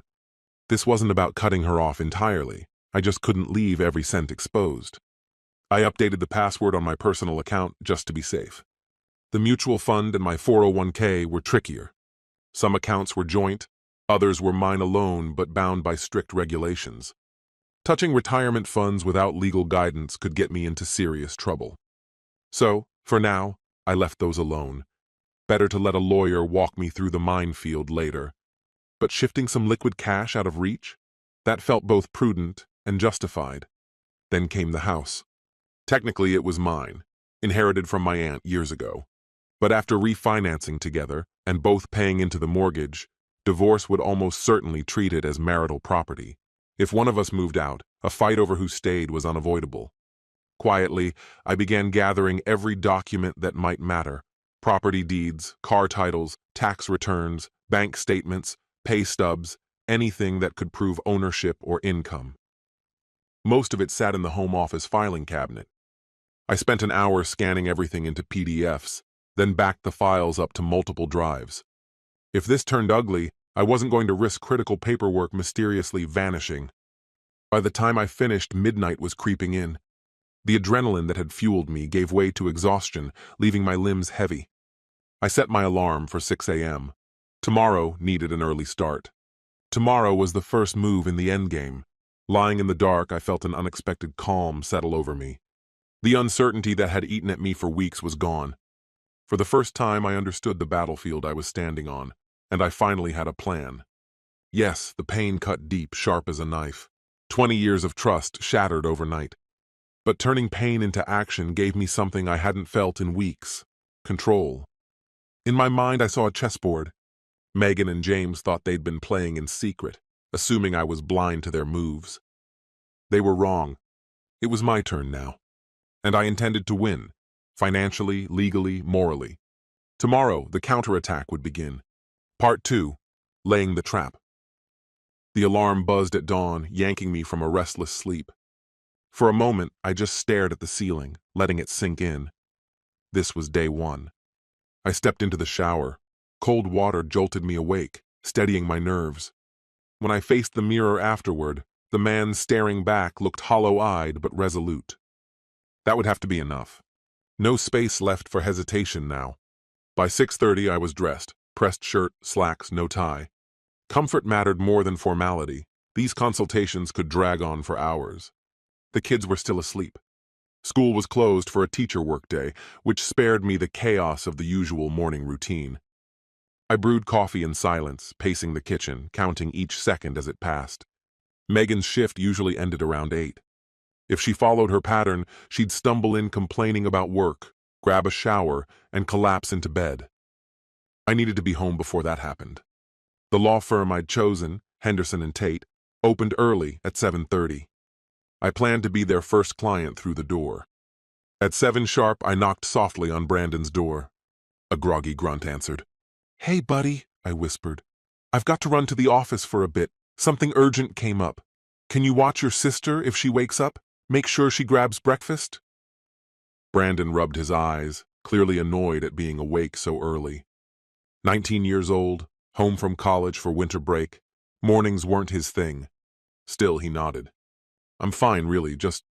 This wasn't about cutting her off entirely. I just couldn't leave every cent exposed. I updated the password on my personal account just to be safe. The mutual fund and my 401k were trickier. Some accounts were joint, others were mine alone but bound by strict regulations. Touching retirement funds without legal guidance could get me into serious trouble. So, for now, I left those alone. Better to let a lawyer walk me through the minefield later. But shifting some liquid cash out of reach? That felt both prudent and justified. Then came the house. Technically, it was mine, inherited from my aunt years ago. But after refinancing together and both paying into the mortgage, divorce would almost certainly treat it as marital property. If one of us moved out, a fight over who stayed was unavoidable. Quietly, I began gathering every document that might matter: property deeds, car titles, tax returns, bank statements, pay stubs, anything that could prove ownership or income. Most of it sat in the home office filing cabinet. I spent an hour scanning everything into PDFs, then backed the files up to multiple drives. If this turned ugly, I wasn't going to risk critical paperwork mysteriously vanishing. By the time I finished, midnight was creeping in. The adrenaline that had fueled me gave way to exhaustion, leaving my limbs heavy. I set my alarm for 6 a.m. Tomorrow needed an early start. Tomorrow was the first move in the endgame. Lying in the dark, I felt an unexpected calm settle over me. The uncertainty that had eaten at me for weeks was gone. For the first time, I understood the battlefield I was standing on, and I finally had a plan. Yes, the pain cut deep, sharp as a knife. 20 years of trust shattered overnight. But turning pain into action gave me something I hadn't felt in weeks: control. In my mind, I saw a chessboard. Megan and James thought they'd been playing in secret, assuming I was blind to their moves. They were wrong. It was my turn now. And I intended to win, financially, legally, morally. Tomorrow, the counterattack would begin. Part 2, laying the trap. The alarm buzzed at dawn, yanking me from a restless sleep. For a moment, I just stared at the ceiling, letting it sink in. This was day 1. I stepped into the shower. Cold water jolted me awake, steadying my nerves. When I faced the mirror afterward, the man staring back looked hollow-eyed but resolute. That would have to be enough. No space left for hesitation now. By 6:30, I was dressed: pressed shirt, slacks, no tie. Comfort mattered more than formality. These consultations could drag on for hours. The kids were still asleep. School was closed for a teacher workday, which spared me the chaos of the usual morning routine. I brewed coffee in silence, pacing the kitchen, counting each second as it passed. Megan's shift usually ended around 8. If she followed her pattern, she'd stumble in complaining about work, grab a shower, and collapse into bed. I needed to be home before that happened. The law firm I'd chosen, Henderson & Tate, opened early at 7:30. I planned to be their first client through the door. At 7 sharp, I knocked softly on Brandon's door. A groggy grunt answered. "Hey, buddy," I whispered. "I've got to run to the office for a bit. Something urgent came up. Can you watch your sister if she wakes up? Make sure she grabs breakfast?" Brandon rubbed his eyes, clearly annoyed at being awake so early. 19 years old, home from college for winter break. Mornings weren't his thing. Still, he nodded. I'm fine, really, just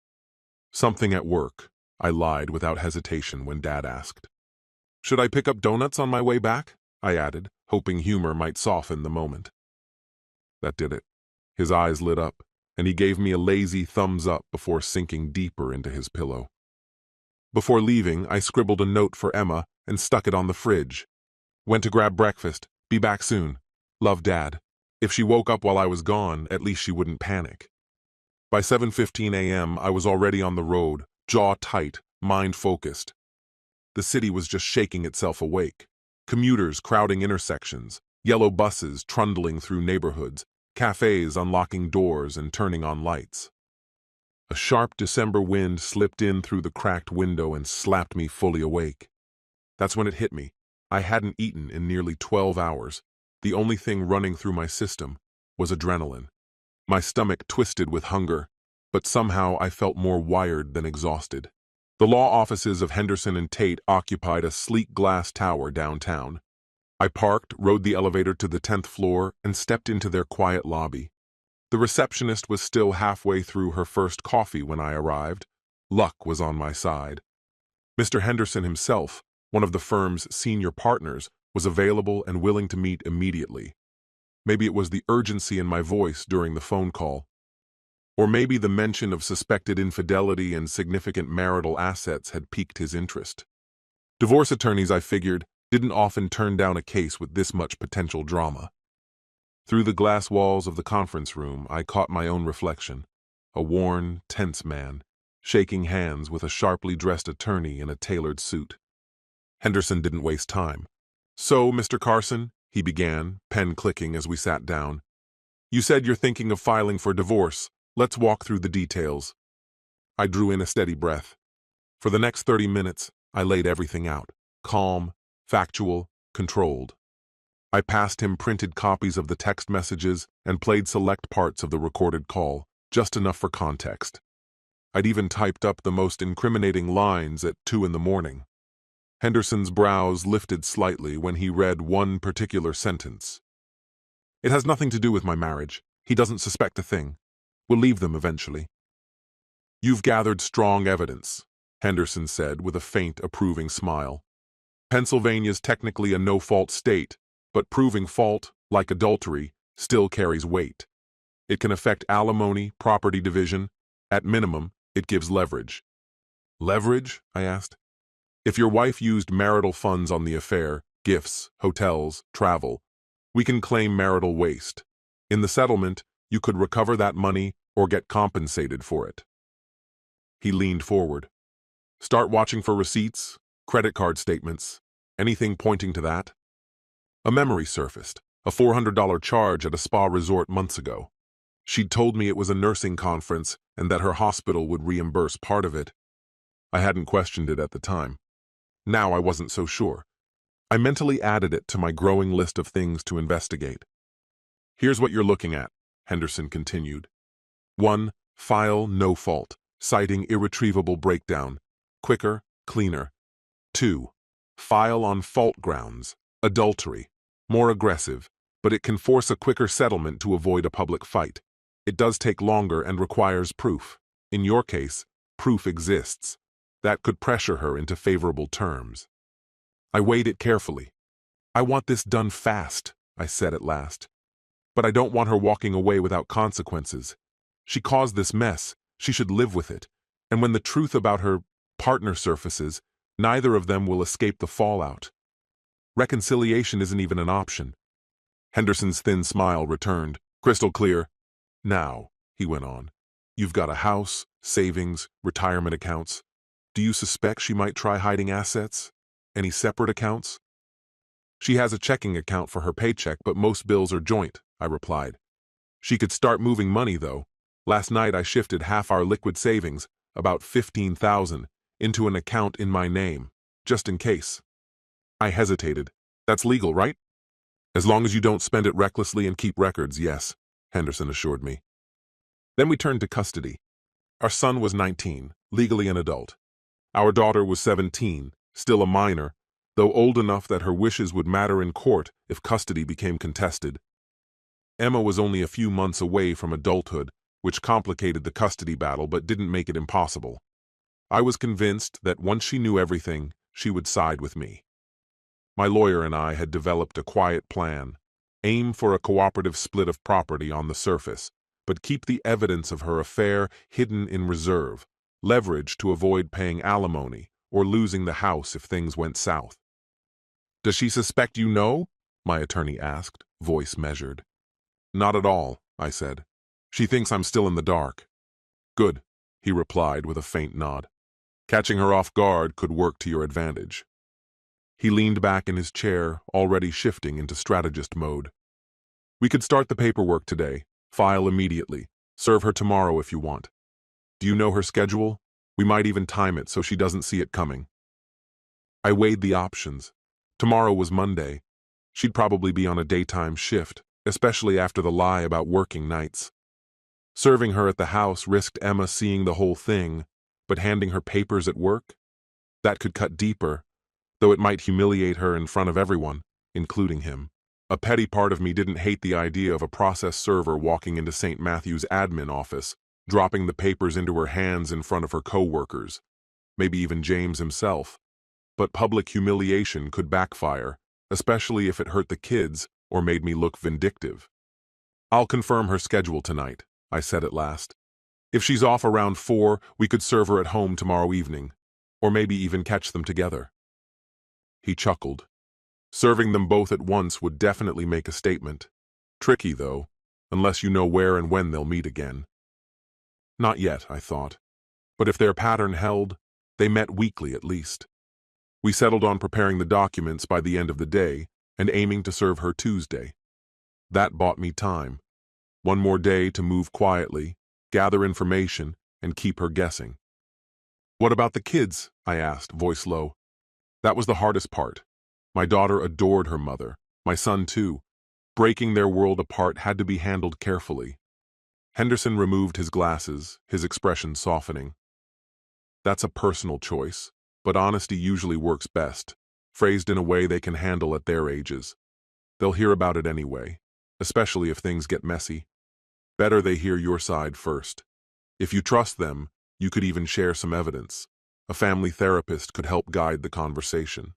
something at work, I lied without hesitation when Dad asked. Should I pick up donuts on my way back? I added, hoping humor might soften the moment. That did it. His eyes lit up, and he gave me a lazy thumbs up before sinking deeper into his pillow. Before leaving, I scribbled a note for Emma and stuck it on the fridge. Went to grab breakfast. Be back soon. Love, Dad. If she woke up while I was gone, at least she wouldn't panic. By 7:15 a.m., I was already on the road, jaw tight, mind focused. The city was just shaking itself awake. Commuters crowding intersections, yellow buses trundling through neighborhoods, cafes unlocking doors and turning on lights. A sharp December wind slipped in through the cracked window and slapped me fully awake. That's when it hit me. I hadn't eaten in nearly 12 hours. The only thing running through my system was adrenaline. My stomach twisted with hunger, but somehow I felt more wired than exhausted. The law offices of Henderson and Tate occupied a sleek glass tower downtown. I parked, rode the elevator to the 10th floor, and stepped into their quiet lobby. The receptionist was still halfway through her first coffee when I arrived. Luck was on my side. Mr. Henderson himself, one of the firm's senior partners, was available and willing to meet immediately. Maybe it was the urgency in my voice during the phone call. Or maybe the mention of suspected infidelity and significant marital assets had piqued his interest. Divorce attorneys, I figured, didn't often turn down a case with this much potential drama. Through the glass walls of the conference room, I caught my own reflection, a worn, tense man, shaking hands with a sharply dressed attorney in a tailored suit. Henderson didn't waste time. So, Mr. Carson, he began, pen clicking as we sat down. You said you're thinking of filing for divorce. Let's walk through the details. I drew in a steady breath. For the next 30 minutes, I laid everything out, calm, factual, controlled. I passed him printed copies of the text messages and played select parts of the recorded call, just enough for context. I'd even typed up the most incriminating lines at 2 in the morning. Henderson's brows lifted slightly when he read one particular sentence. It has nothing to do with my marriage. He doesn't suspect a thing. We'll leave them eventually. You've gathered strong evidence, Henderson said with a faint, approving smile. Pennsylvania's technically a no-fault state, but proving fault, like adultery, still carries weight. It can affect alimony, property division. At minimum, it gives leverage. Leverage? I asked. If your wife used marital funds on the affair, gifts, hotels, travel, we can claim marital waste. In the settlement, you could recover that money or get compensated for it. He leaned forward. Start watching for receipts, credit card statements, anything pointing to that? A memory surfaced, a $400 charge at a spa resort months ago. She'd told me it was a nursing conference and that her hospital would reimburse part of it. I hadn't questioned it at the time. Now I wasn't so sure. I mentally added it to my growing list of things to investigate. Here's what you're looking at, Henderson continued. 1. File no fault, citing irretrievable breakdown. Quicker, cleaner. 2. File on fault grounds, adultery. More aggressive, but it can force a quicker settlement to avoid a public fight. It does take longer and requires proof. In your case, proof exists. That could pressure her into favorable terms. I weighed it carefully. I want this done fast, I said at last. But I don't want her walking away without consequences. She caused this mess. She should live with it. And when the truth about her partner surfaces, neither of them will escape the fallout. Reconciliation isn't even an option. Henderson's thin smile returned, crystal clear. Now, he went on, you've got a house, savings, retirement accounts. Do you suspect she might try hiding assets? Any separate accounts? She has a checking account for her paycheck, but most bills are joint, I replied. She could start moving money, though. Last night I shifted half our liquid savings, about $15,000, into an account in my name, just in case. I hesitated. That's legal, right? As long as you don't spend it recklessly and keep records, yes, Henderson assured me. Then we turned to custody. Our son was 19, legally an adult. Our daughter was 17, still a minor, though old enough that her wishes would matter in court if custody became contested. Emma was only a few months away from adulthood, which complicated the custody battle but didn't make it impossible. I was convinced that once she knew everything, she would side with me. My lawyer and I had developed a quiet plan: aim for a cooperative split of property on the surface, but keep the evidence of her affair hidden in reserve, leverage to avoid paying alimony or losing the house if things went south. "Does she suspect you know?" my attorney asked, voice measured. "Not at all," I said. "She thinks I'm still in the dark." "Good," he replied with a faint nod. "Catching her off guard could work to your advantage." He leaned back in his chair, already shifting into strategist mode. "We could start the paperwork today, file immediately, serve her tomorrow if you want. Do you know her schedule? We might even time it so she doesn't see it coming." I weighed the options. Tomorrow was Monday. She'd probably be on a daytime shift, especially after the lie about working nights. Serving her at the house risked Emma seeing the whole thing, but handing her papers at work? That could cut deeper, though it might humiliate her in front of everyone, including him. A petty part of me didn't hate the idea of a process server walking into St. Matthew's admin office, dropping the papers into her hands in front of her co-workers, maybe even James himself. But public humiliation could backfire, especially if it hurt the kids or made me look vindictive. "I'll confirm her schedule tonight," I said at last. "If she's off around 4, we could serve her at home tomorrow evening, or maybe even catch them together." He chuckled. "Serving them both at once would definitely make a statement. Tricky, though, unless you know where and when they'll meet again." Not yet, I thought. But if their pattern held, they met weekly at least. We settled on preparing the documents by the end of the day and aiming to serve her Tuesday. That bought me time. One more day to move quietly, gather information, and keep her guessing. "What about the kids?" I asked, voice low. That was the hardest part. My daughter adored her mother, my son too. Breaking their world apart had to be handled carefully. Henderson removed his glasses, his expression softening. "That's a personal choice, but honesty usually works best, phrased in a way they can handle at their ages. They'll hear about it anyway, especially if things get messy. Better they hear your side first. If you trust them, you could even share some evidence. A family therapist could help guide the conversation."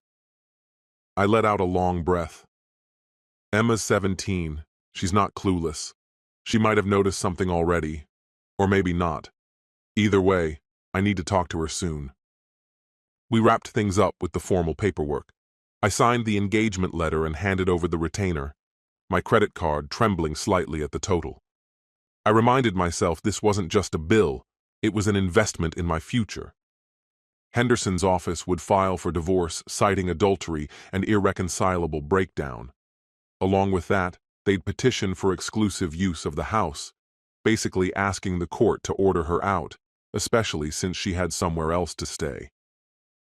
I let out a long breath. Emma's 17. She's not clueless. She might have noticed something already, or maybe not. Either way, I need to talk to her soon. We wrapped things up with the formal paperwork. I signed the engagement letter and handed over the retainer, my credit card trembling slightly at the total. I reminded myself this wasn't just a bill, it was an investment in my future. Henderson's office would file for divorce, citing adultery and irreconcilable breakdown. Along with that, they'd petition for exclusive use of the house, basically asking the court to order her out, especially since she had somewhere else to stay.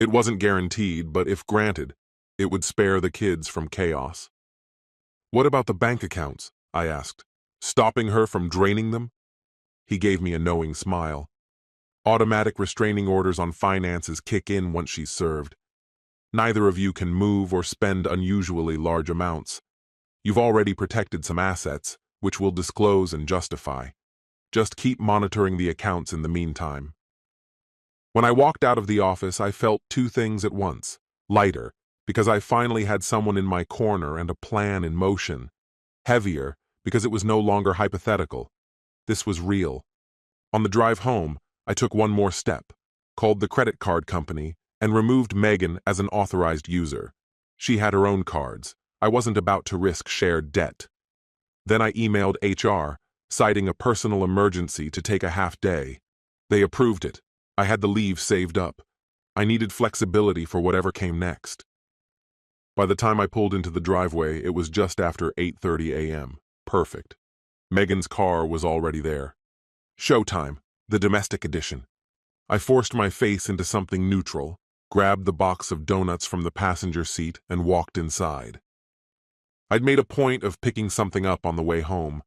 It wasn't guaranteed, but if granted, it would spare the kids from chaos. "What about the bank accounts?" I asked. "Stopping her from draining them?" He gave me a knowing smile. "Automatic restraining orders on finances kick in once she's served. Neither of you can move or spend unusually large amounts. You've already protected some assets, which we'll disclose and justify. Just keep monitoring the accounts in the meantime." When I walked out of the office, I felt two things at once. Lighter, because I finally had someone in my corner and a plan in motion. Heavier, because it was no longer hypothetical. This was real. On the drive home, I took one more step, called the credit card company, and removed Megan as an authorized user. She had her own cards. I wasn't about to risk shared debt. Then I emailed HR, citing a personal emergency to take a half day. They approved it. I had the leave saved up. I needed flexibility for whatever came next. By the time I pulled into the driveway, it was just after 8:30 a.m. Perfect. Megan's car was already there. Showtime, the domestic edition. I forced my face into something neutral, grabbed the box of donuts from the passenger seat, and walked inside. I'd made a point of picking something up on the way home,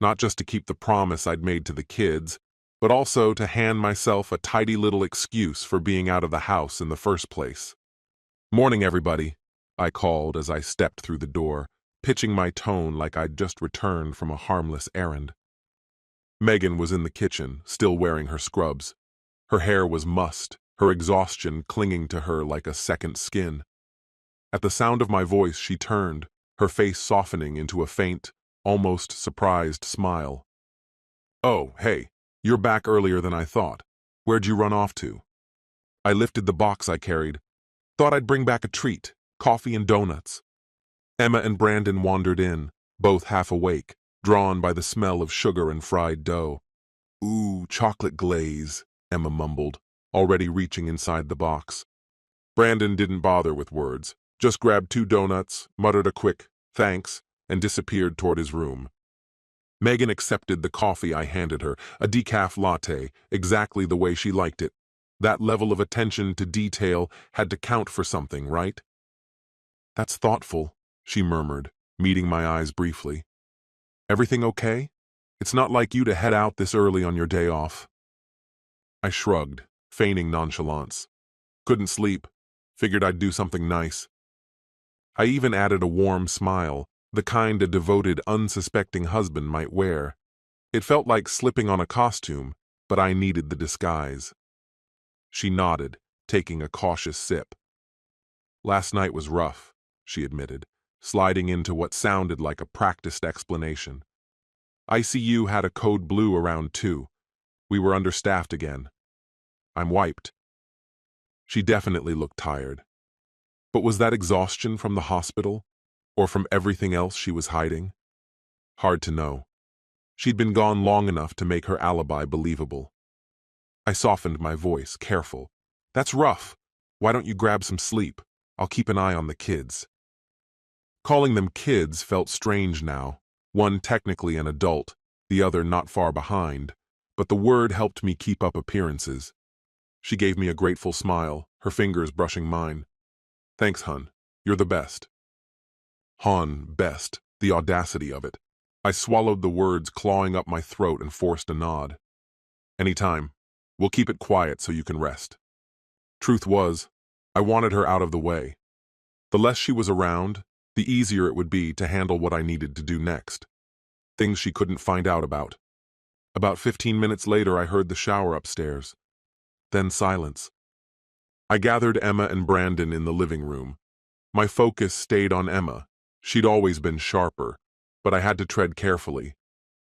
not just to keep the promise I'd made to the kids, but also to hand myself a tidy little excuse for being out of the house in the first place. Morning, everybody, I called as I stepped through the door, pitching my tone like I'd just returned from a harmless errand. Megan was in the kitchen, still wearing her scrubs. Her hair was mussed, her exhaustion clinging to her like a second skin. At the sound of my voice, she turned, her face softening into a faint, almost surprised smile. "Oh, hey, you're back earlier than I thought. Where'd you run off to?" I lifted the box I carried. "Thought I'd bring back a treat, coffee and donuts." Emma and Brandon wandered in, both half awake, drawn by the smell of sugar and fried dough. "Ooh, chocolate glaze," Emma mumbled, already reaching inside the box. Brandon didn't bother with words, just grabbed 2 donuts, muttered a quick thanks, and disappeared toward his room. Megan accepted the coffee I handed her, a decaf latte, exactly the way she liked it. That level of attention to detail had to count for something, right? "That's thoughtful," she murmured, meeting my eyes briefly. "Everything okay? It's not like you to head out this early on your day off." I shrugged, feigning nonchalance. "Couldn't sleep. Figured I'd do something nice." I even added a warm smile, the kind a devoted, unsuspecting husband might wear. It felt like slipping on a costume, but I needed the disguise. She nodded, taking a cautious sip. "Last night was rough," she admitted, sliding into what sounded like a practiced explanation. "ICU had a code blue around 2. We were understaffed again. I'm wiped." She definitely looked tired. But was that exhaustion from the hospital, or from everything else she was hiding? Hard to know. She'd been gone long enough to make her alibi believable. I softened my voice, careful. "That's rough. Why don't you grab some sleep? I'll keep an eye on the kids." Calling them kids felt strange now, one technically an adult, the other not far behind, but the word helped me keep up appearances. She gave me a grateful smile, her fingers brushing mine. "Thanks, hun. You're the best." Hon, best, the audacity of it. I swallowed the words clawing up my throat and forced a nod. "Anytime. We'll keep it quiet so you can rest." Truth was, I wanted her out of the way. The less she was around, the easier it would be to handle what I needed to do next. Things she couldn't find out about. About 15 minutes later, I heard the shower upstairs. Then silence. I gathered Emma and Brandon in the living room. My focus stayed on Emma. She'd always been sharper, but I had to tread carefully.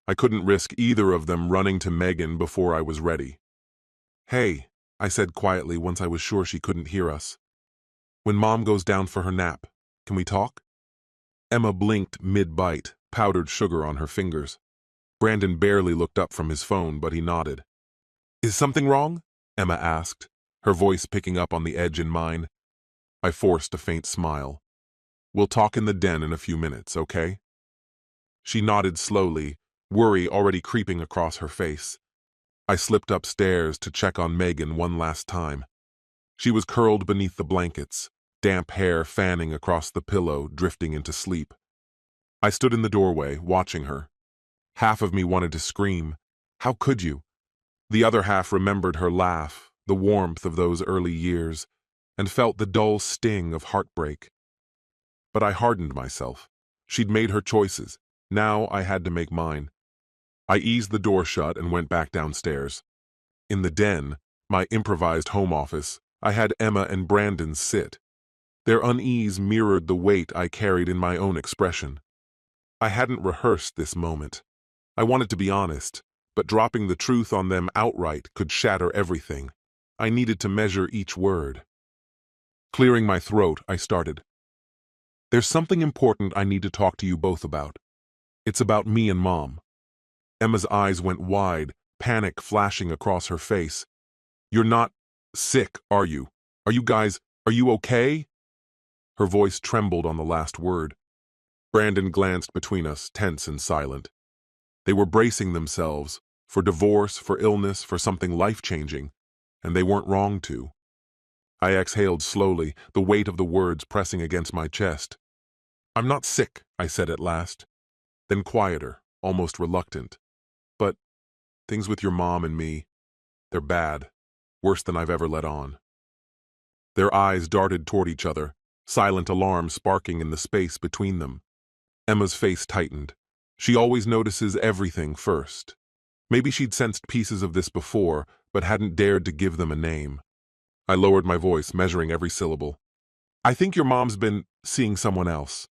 I couldn't risk either of them running to Megan before I was ready. "Hey," I said quietly once I was sure she couldn't hear us. "When Mom goes down for her nap, can we talk?" Emma blinked mid-bite, powdered sugar on her fingers. Brandon barely looked up from his phone, but he nodded. "Is something wrong?" Emma asked, her voice picking up on the edge in mine. I forced a faint smile. "We'll talk in the den in a few minutes, okay?" She nodded slowly, worry already creeping across her face. I slipped upstairs to check on Megan one last time. She was curled beneath the blankets, damp hair fanning across the pillow, drifting into sleep. I stood in the doorway, watching her. Half of me wanted to scream. How could you? The other half remembered her laugh, the warmth of those early years, and felt the dull sting of heartbreak. But I hardened myself. She'd made her choices. Now I had to make mine. I eased the door shut and went back downstairs. In the den, my improvised home office, I had Emma and Brandon sit. Their unease mirrored the weight I carried in my own expression. I hadn't rehearsed this moment. I wanted to be honest, but dropping the truth on them outright could shatter everything. I needed to measure each word. Clearing my throat, I started. "There's something important I need to talk to you both about. It's about me and Mom." Emma's eyes went wide, panic flashing across her face. "You're not sick, are you? Are you okay?" Her voice trembled on the last word. Brandon glanced between us, tense and silent. They were bracing themselves for divorce, for illness, for something life-changing, and they weren't wrong to. I exhaled slowly, the weight of the words pressing against my chest. "I'm not sick," I said at last. Then quieter, almost reluctant. "But things with your mom and me, they're bad, worse than I've ever let on." Their eyes darted toward each other, silent alarm sparking in the space between them. Emma's face tightened. She always notices everything first. Maybe she'd sensed pieces of this before, but hadn't dared to give them a name. I lowered my voice, measuring every syllable. I think your mom's been seeing someone else.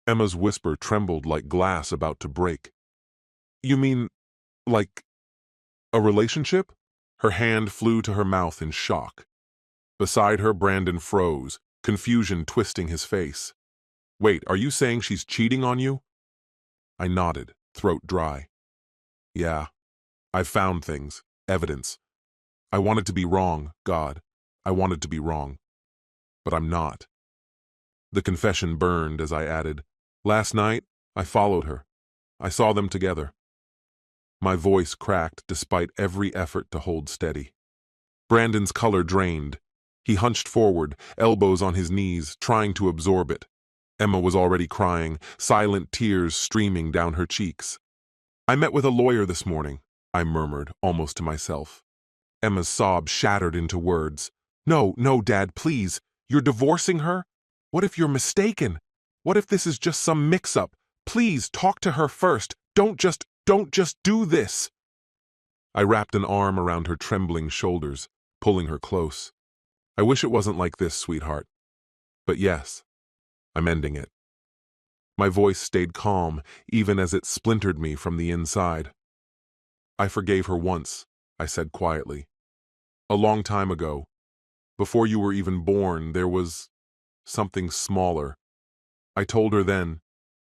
Emma's whisper trembled like glass about to break. You mean, like, a relationship? Her hand flew to her mouth in shock. Beside her, Brandon froze, confusion twisting his face. Wait, are you saying she's cheating on you? I nodded, throat dry. Yeah, I've found things, evidence. I wanted to be wrong, God. I wanted to be wrong. But I'm not. The confession burned as I added, last night, I followed her. I saw them together. My voice cracked despite every effort to hold steady. Brandon's color drained. He hunched forward, elbows on his knees, trying to absorb it. Emma was already crying, silent tears streaming down her cheeks. I met with a lawyer this morning, I murmured, almost to myself. Emma's sob shattered into words. No, Dad, please. You're divorcing her? What if you're mistaken? What if this is just some mix-up? Please talk to her first. Don't just do this. I wrapped an arm around her trembling shoulders, pulling her close. I wish it wasn't like this, sweetheart. But yes, I'm ending it. My voice stayed calm, even as it splintered me from the inside. I forgave her once, I said quietly. A long time ago, before you were even born, there was something smaller. I told her then,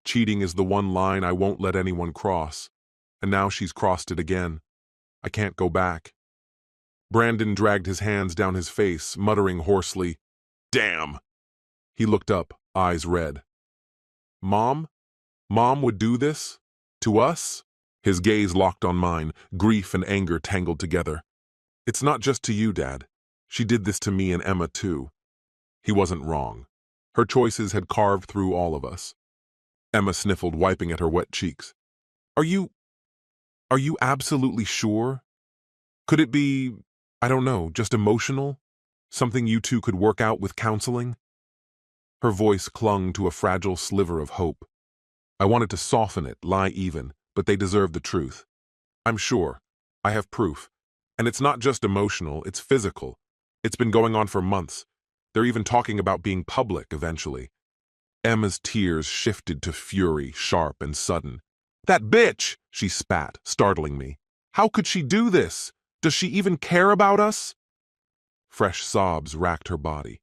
cheating is the one line I won't let anyone cross, and now she's crossed it again. I can't go back. Brandon dragged his hands down his face, muttering hoarsely, Damn! He looked up, eyes red. Mom? Mom would do this? To us? His gaze locked on mine, grief and anger tangled together. It's not just to you, Dad. She did this to me and Emma, too. He wasn't wrong. Her choices had carved through all of us. Emma sniffled, wiping at her wet cheeks. Are you absolutely sure? Could it be, I don't know, just emotional? Something you two could work out with counseling? Her voice clung to a fragile sliver of hope. I wanted to soften it, lie even, but they deserved the truth. I'm sure. I have proof. And it's not just emotional, it's physical. It's been going on for months. They're even talking about being public eventually. Emma's tears shifted to fury, sharp and sudden. That bitch, she spat, startling me. How could she do this? Does she even care about us? Fresh sobs racked her body.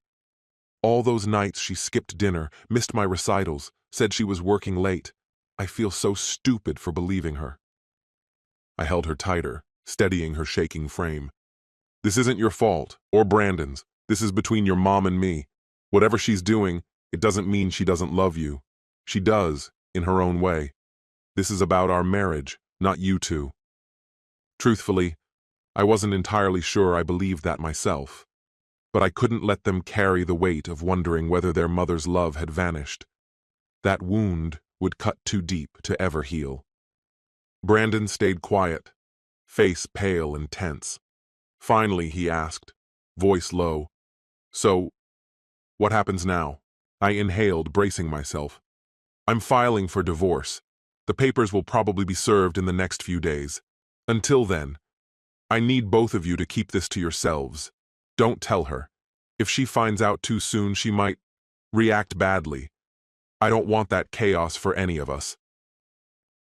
All those nights she skipped dinner, missed my recitals, said she was working late. I feel so stupid for believing her. I held her tighter, steadying her shaking frame. This isn't your fault, or Brandon's. This is between your mom and me. Whatever she's doing, it doesn't mean she doesn't love you. She does, in her own way. This is about our marriage, not you two. Truthfully, I wasn't entirely sure I believed that myself. But I couldn't let them carry the weight of wondering whether their mother's love had vanished. That wound would cut too deep to ever heal. Brandon stayed quiet, face pale and tense. Finally, he asked, voice low, So, what happens now? I inhaled, bracing myself. I'm filing for divorce. The papers will probably be served in the next few days. Until then, I need both of you to keep this to yourselves. Don't tell her. If she finds out too soon, she might react badly. I don't want that chaos for any of us.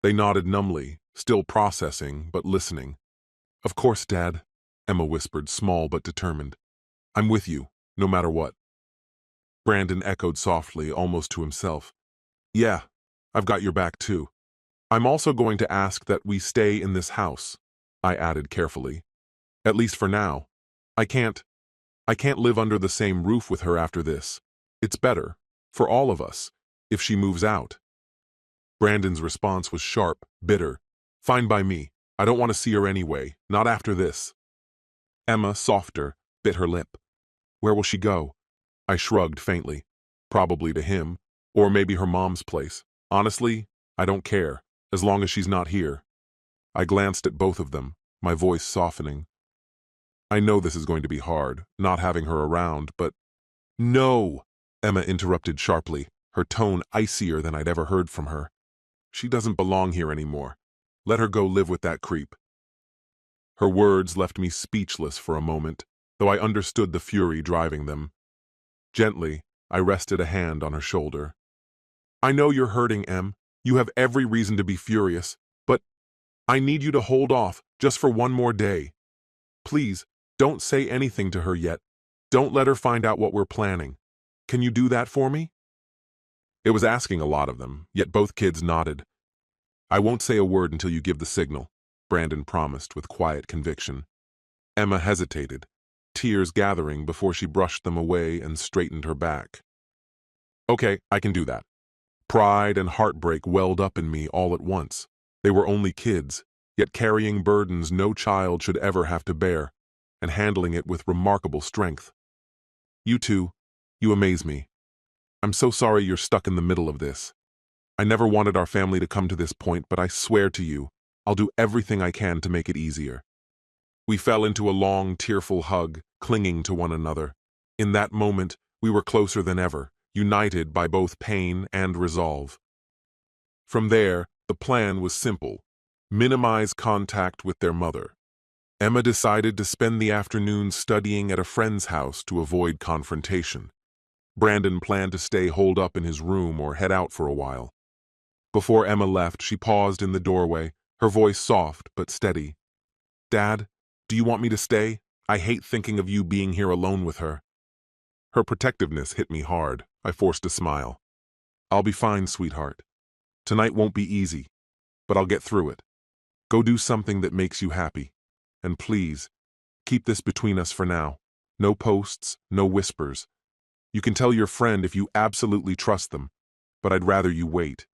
They nodded numbly, still processing, but listening. Of course, Dad, Emma whispered, small but determined. I'm with you, no matter what. Brandon echoed softly, almost to himself. Yeah, I've got your back too. I'm also going to ask that we stay in this house, I added carefully. At least for now. I can't live under the same roof with her after this. It's better, for all of us, if she moves out. Brandon's response was sharp, bitter. Fine by me. I don't want to see her anyway, not after this. Emma, softer, bit her lip. Where will she go? I shrugged faintly. Probably to him, or maybe her mom's place. Honestly, I don't care, as long as she's not here. I glanced at both of them, my voice softening. I know this is going to be hard, not having her around, but No, Emma interrupted sharply, her tone icier than I'd ever heard from her. She doesn't belong here anymore. Let her go live with that creep. Her words left me speechless for a moment, though I understood the fury driving them. Gently, I rested a hand on her shoulder. I know you're hurting, Em. You have every reason to be furious, but I need you to hold off just for one more day. Please, don't say anything to her yet. Don't let her find out what we're planning. Can you do that for me? It was asking a lot of them, yet both kids nodded. I won't say a word until you give the signal, Brandon promised with quiet conviction. Emma hesitated, tears gathering before she brushed them away and straightened her back. Okay, I can do that. Pride and heartbreak welled up in me all at once. They were only kids, yet carrying burdens no child should ever have to bear, and handling it with remarkable strength. You two, you amaze me. I'm so sorry you're stuck in the middle of this. I never wanted our family to come to this point, but I swear to you, I'll do everything I can to make it easier. We fell into a long, tearful hug, clinging to one another. In that moment, we were closer than ever, united by both pain and resolve. From there, the plan was simple: minimize contact with their mother. Emma decided to spend the afternoon studying at a friend's house to avoid confrontation. Brandon planned to stay holed up in his room or head out for a while. Before Emma left, she paused in the doorway, her voice soft but steady. Dad, do you want me to stay? I hate thinking of you being here alone with her. Her protectiveness hit me hard. I forced a smile. I'll be fine, sweetheart. Tonight won't be easy, but I'll get through it. Go do something that makes you happy. And please, keep this between us for now. No posts, no whispers. You can tell your friend if you absolutely trust them, but I'd rather you wait.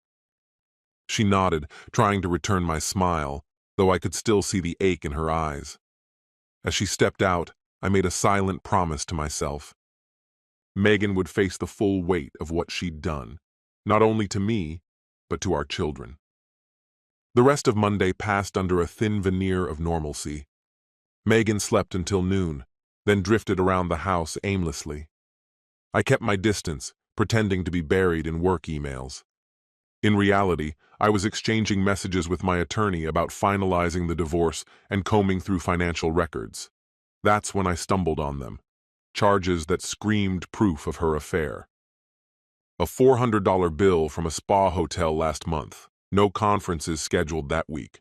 She nodded, trying to return my smile, though I could still see the ache in her eyes. As she stepped out, I made a silent promise to myself. Megan would face the full weight of what she'd done, not only to me, but to our children. The rest of Monday passed under a thin veneer of normalcy. Megan slept until noon, then drifted around the house aimlessly. I kept my distance, pretending to be buried in work emails. In reality, I was exchanging messages with my attorney about finalizing the divorce and combing through financial records. That's when I stumbled on them. Charges that screamed proof of her affair. A $400 bill from a spa hotel last month. No conferences scheduled that week.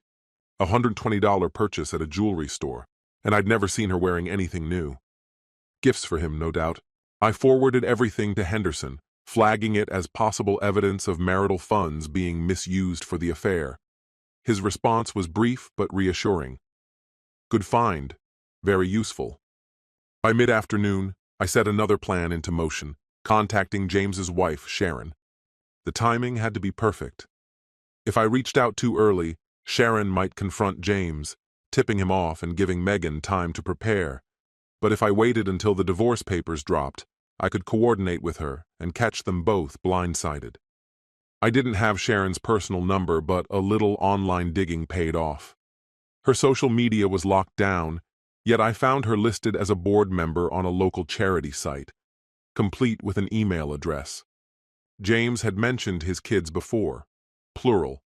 A $120 purchase at a jewelry store, and I'd never seen her wearing anything new. Gifts for him, no doubt. I forwarded everything to Henderson, flagging it as possible evidence of marital funds being misused for the affair. His response was brief but reassuring. Good find. Very useful. By mid-afternoon, I set another plan into motion, contacting James's wife, Sharon. The timing had to be perfect. If I reached out too early, Sharon might confront James, tipping him off and giving Megan time to prepare. But if I waited until the divorce papers dropped, I could coordinate with her and catch them both blindsided. I didn't have Sharon's personal number, but a little online digging paid off. Her social media was locked down, yet I found her listed as a board member on a local charity site, complete with an email address. James had mentioned his kids before, plural,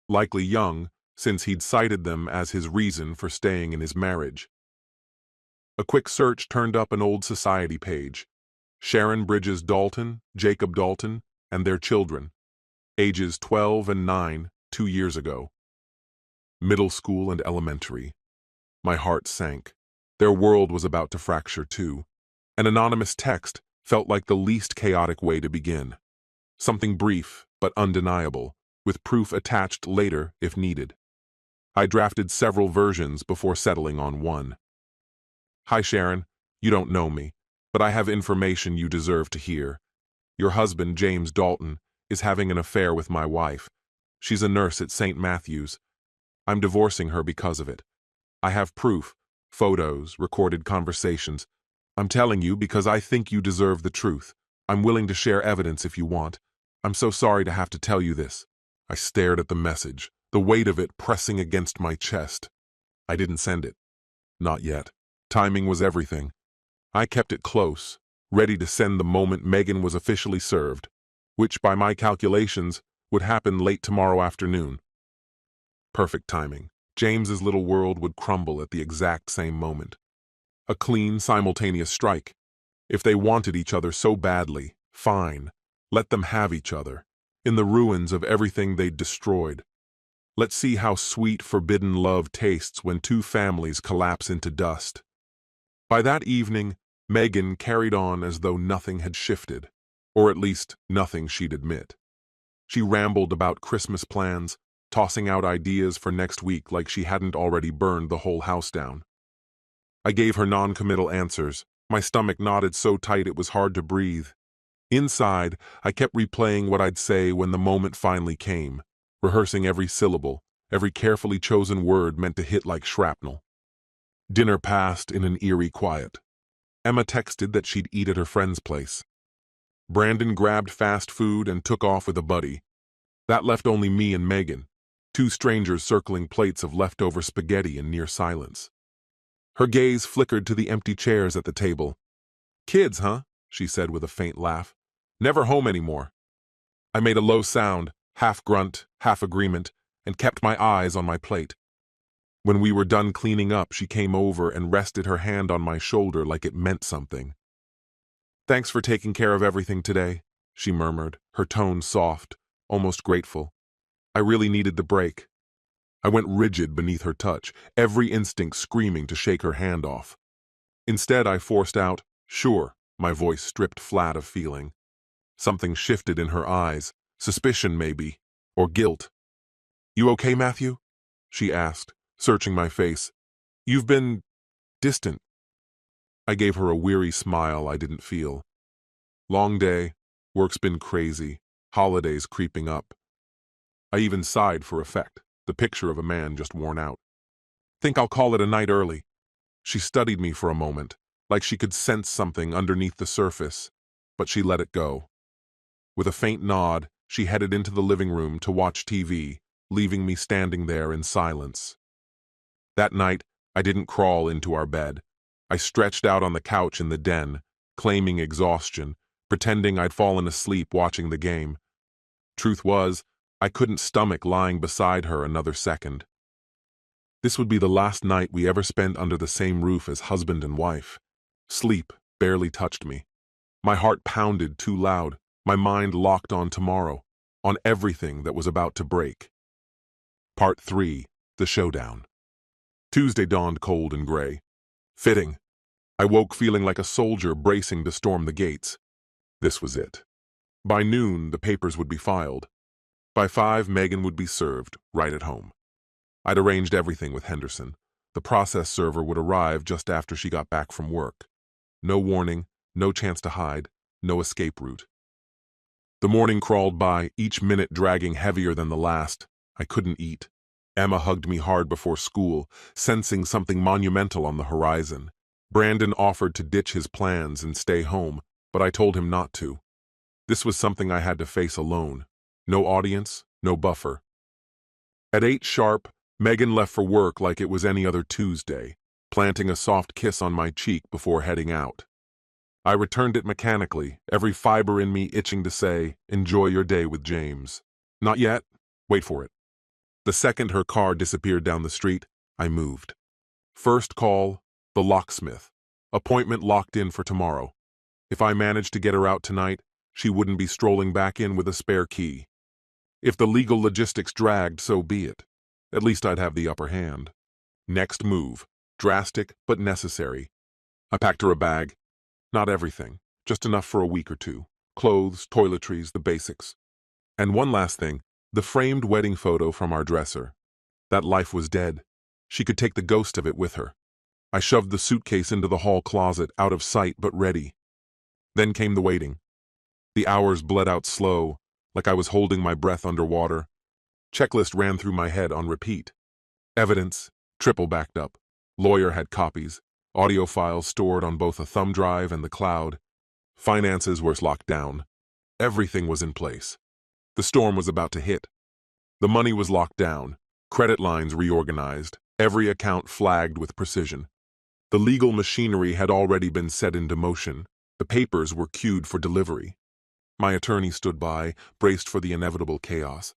likely young, since he'd cited them as his reason for staying in his marriage. A quick search turned up an old society page. Sharon Bridges Dalton, Jacob Dalton, and their children, ages 12 and 9, 2 years ago. Middle school and elementary. My heart sank. Their world was about to fracture too. An anonymous text felt like the least chaotic way to begin. Something brief but undeniable, with proof attached later if needed. I drafted several versions before settling on one. Hi Sharon, you don't know me, but I have information you deserve to hear. Your husband, James Dalton, is having an affair with my wife. She's a nurse at St. Matthew's. I'm divorcing her because of it. I have proof, photos, recorded conversations. I'm telling you because I think you deserve the truth. I'm willing to share evidence if you want. I'm so sorry to have to tell you this. I stared at the message, the weight of it pressing against my chest. I didn't send it. Not yet. Timing was everything. I kept it close, ready to send the moment Megan was officially served, which, by my calculations, would happen late tomorrow afternoon. Perfect timing. James's little world would crumble at the exact same moment. A clean, simultaneous strike. If they wanted each other so badly, fine. Let them have each other, in the ruins of everything they'd destroyed. Let's see how sweet, forbidden love tastes when two families collapse into dust. By that evening, Megan carried on as though nothing had shifted, or at least nothing she'd admit. She rambled about Christmas plans, tossing out ideas for next week like she hadn't already burned the whole house down. I gave her non-committal answers. My stomach knotted so tight it was hard to breathe. Inside, I kept replaying what I'd say when the moment finally came, rehearsing every syllable, every carefully chosen word meant to hit like shrapnel. Dinner passed in an eerie quiet. Emma texted that she'd eat at her friend's place. Brandon grabbed fast food and took off with a buddy. That left only me and Megan, two strangers circling plates of leftover spaghetti in near silence. Her gaze flickered to the empty chairs at the table. "Kids, huh?" she said with a faint laugh. "Never home anymore." I made a low sound, half grunt, half agreement, and kept my eyes on my plate. When we were done cleaning up, she came over and rested her hand on my shoulder like it meant something. "Thanks for taking care of everything today," she murmured, her tone soft, almost grateful. I really needed the break. I went rigid beneath her touch, every instinct screaming to shake her hand off. Instead, I forced out, "Sure," my voice stripped flat of feeling. Something shifted in her eyes, suspicion maybe, or guilt. "You okay, Matthew?" she asked, searching my face. "You've been distant." I gave her a weary smile I didn't feel. Long day, work's been crazy, holidays creeping up. I even sighed for effect, the picture of a man just worn out. "Think I'll call it a night early." She studied me for a moment, like she could sense something underneath the surface, but she let it go. With a faint nod, she headed into the living room to watch TV, leaving me standing there in silence. That night, I didn't crawl into our bed. I stretched out on the couch in the den, claiming exhaustion, pretending I'd fallen asleep watching the game. Truth was, I couldn't stomach lying beside her another second. This would be the last night we ever spent under the same roof as husband and wife. Sleep barely touched me. My heart pounded too loud, my mind locked on tomorrow, on everything that was about to break. Part 3, The Showdown. Tuesday dawned cold and gray. Fitting. I woke feeling like a soldier bracing to storm the gates. This was it. By noon, the papers would be filed. By 5, Megan would be served, right at home. I'd arranged everything with Henderson. The process server would arrive just after she got back from work. No warning, no chance to hide, no escape route. The morning crawled by, each minute dragging heavier than the last. I couldn't eat. Emma hugged me hard before school, sensing something monumental on the horizon. Brandon offered to ditch his plans and stay home, but I told him not to. This was something I had to face alone. No audience, no buffer. At 8 sharp, Megan left for work like it was any other Tuesday, planting a soft kiss on my cheek before heading out. I returned it mechanically, every fiber in me itching to say, "Enjoy your day with James." Not yet. Wait for it. The second her car disappeared down the street, I moved. First call, the locksmith. Appointment locked in for tomorrow. If I managed to get her out tonight, she wouldn't be strolling back in with a spare key. If the legal logistics dragged, so be it. At least I'd have the upper hand. Next move, drastic but necessary. I packed her a bag. Not everything, just enough for a week or two. Clothes, toiletries, the basics. And one last thing, the framed wedding photo from our dresser. That life was dead. She could take the ghost of it with her. I shoved the suitcase into the hall closet, out of sight but ready. Then came the waiting. The hours bled out slow, like I was holding my breath underwater. Checklist ran through my head on repeat. Evidence, triple backed up. Lawyer had copies. Audio files stored on both a thumb drive and the cloud. Finances were locked down. Everything was in place. The storm was about to hit. The money was locked down. Credit lines reorganized. Every account flagged with precision. The legal machinery had already been set into motion. The papers were queued for delivery. My attorney stood by, braced for the inevitable chaos.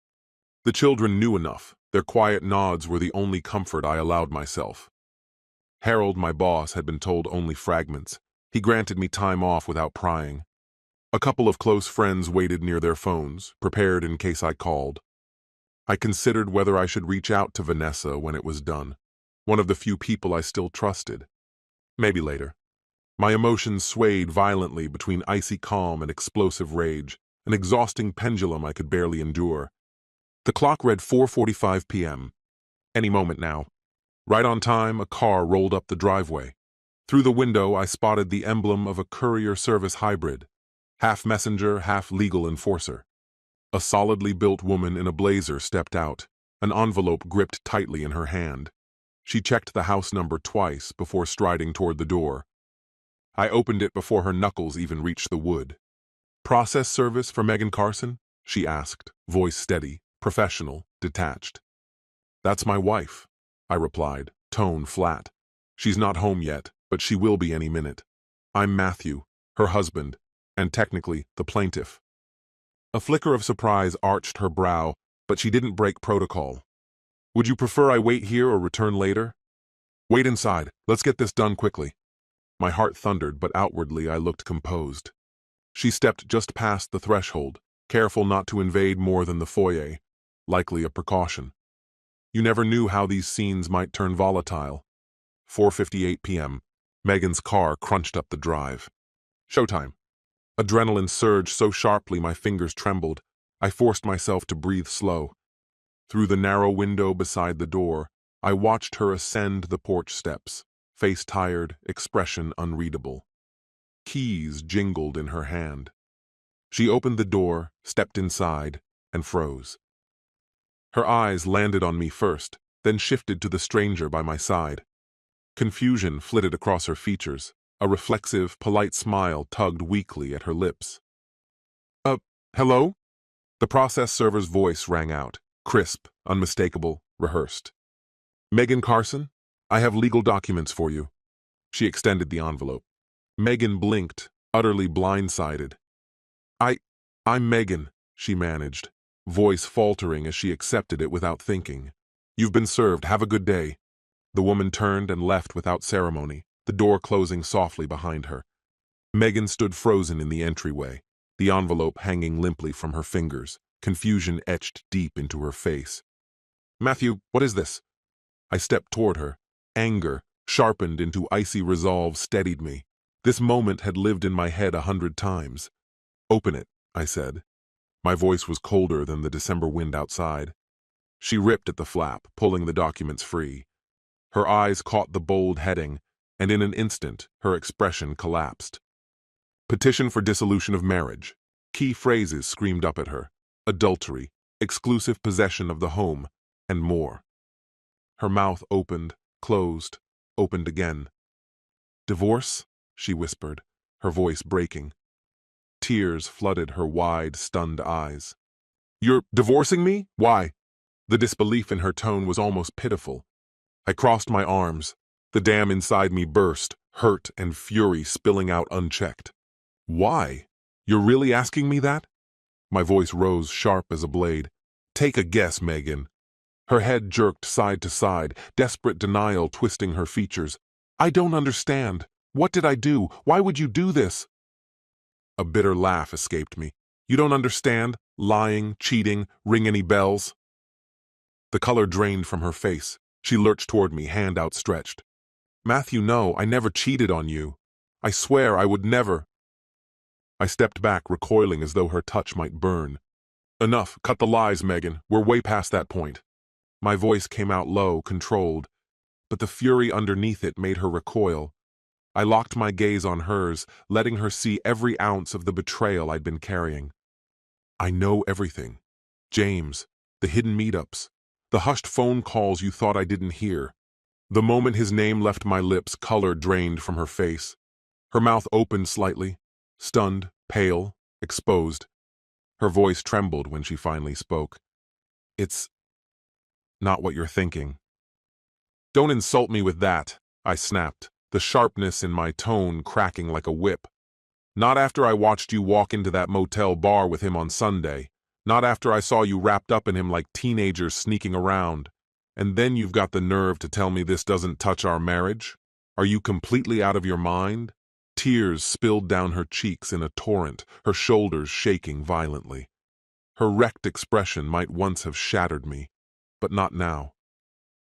The children knew enough. Their quiet nods were the only comfort I allowed myself. Harold, my boss, had been told only fragments. He granted me time off without prying. A couple of close friends waited near their phones, prepared in case I called. I considered whether I should reach out to Vanessa when it was done, one of the few people I still trusted. Maybe later. My emotions swayed violently between icy calm and explosive rage, an exhausting pendulum I could barely endure. The clock read 4:45 p.m. Any moment now. Right on time, a car rolled up the driveway. Through the window, I spotted the emblem of a courier service hybrid, half messenger, half legal enforcer. A solidly built woman in a blazer stepped out, an envelope gripped tightly in her hand. She checked the house number twice before striding toward the door. I opened it before her knuckles even reached the wood. "Process service for Megan Carson?" she asked, voice steady, professional, detached. "That's my wife," I replied, tone flat. "She's not home yet, but she will be any minute. I'm Matthew, her husband, and technically the plaintiff." A flicker of surprise arched her brow, but she didn't break protocol. "Would you prefer I wait here or return later?" "Wait inside. Let's get this done quickly." My heart thundered, but outwardly I looked composed. She stepped just past the threshold, careful not to invade more than the foyer, likely a precaution. You never knew how these scenes might turn volatile. 4:58 p.m. Megan's car crunched up the drive. Showtime. Adrenaline surged so sharply my fingers trembled. I forced myself to breathe slow. Through the narrow window beside the door, I watched her ascend the porch steps, face tired, expression unreadable. Keys jingled in her hand. She opened the door, stepped inside, and froze. Her eyes landed on me first, then shifted to the stranger by my side. Confusion flitted across her features. A reflexive, polite smile tugged weakly at her lips. Hello?" The process server's voice rang out, crisp, unmistakable, rehearsed. "Megan Carson, I have legal documents for you." She extended the envelope. Megan blinked, utterly blindsided. I'm Megan," she managed, voice faltering as she accepted it without thinking. "You've been served. Have a good day." The woman turned and left without ceremony, the door closing softly behind her. Megan stood frozen in the entryway, the envelope hanging limply from her fingers, confusion etched deep into her face. "Matthew, what is this?" I stepped toward her. Anger, sharpened into icy resolve, steadied me. This moment had lived in my head 100 times. "Open it," I said. My voice was colder than the December wind outside. She ripped at the flap, pulling the documents free. Her eyes caught the bold heading, and in an instant, her expression collapsed. "Petition for dissolution of marriage." Key phrases screamed up at her. Adultery, exclusive possession of the home, and more. Her mouth opened, closed, opened again. "Divorce?" she whispered, her voice breaking. Tears flooded her wide, stunned eyes. "You're divorcing me? Why?" The disbelief in her tone was almost pitiful. I crossed my arms. The dam inside me burst, hurt and fury spilling out unchecked. "Why? You're really asking me that?" My voice rose sharp as a blade. "Take a guess, Megan." Her head jerked side to side, desperate denial twisting her features. "I don't understand. What did I do? Why would you do this?" A bitter laugh escaped me. "You don't understand? Lying, cheating, ring any bells?" The color drained from her face. She lurched toward me, hand outstretched. "Matthew, no, I never cheated on you. I swear I would never." I stepped back, recoiling as though her touch might burn. "Enough, cut the lies, Megan. We're way past that point." My voice came out low, controlled, but the fury underneath it made her recoil. I locked my gaze on hers, letting her see every ounce of the betrayal I'd been carrying. "I know everything. James, the hidden meetups, the hushed phone calls you thought I didn't hear." The moment his name left my lips, color drained from her face. Her mouth opened slightly, stunned, pale, exposed. Her voice trembled when she finally spoke. "It's not what you're thinking." "Don't insult me with that," I snapped, the sharpness in my tone cracking like a whip. Not after I watched you walk into that motel bar with him on Sunday. Not after I saw you wrapped up in him like teenagers sneaking around. And then you've got the nerve to tell me this doesn't touch our marriage? Are you completely out of your mind? Tears spilled down her cheeks in a torrent, her shoulders shaking violently. Her wrecked expression might once have shattered me, but not now.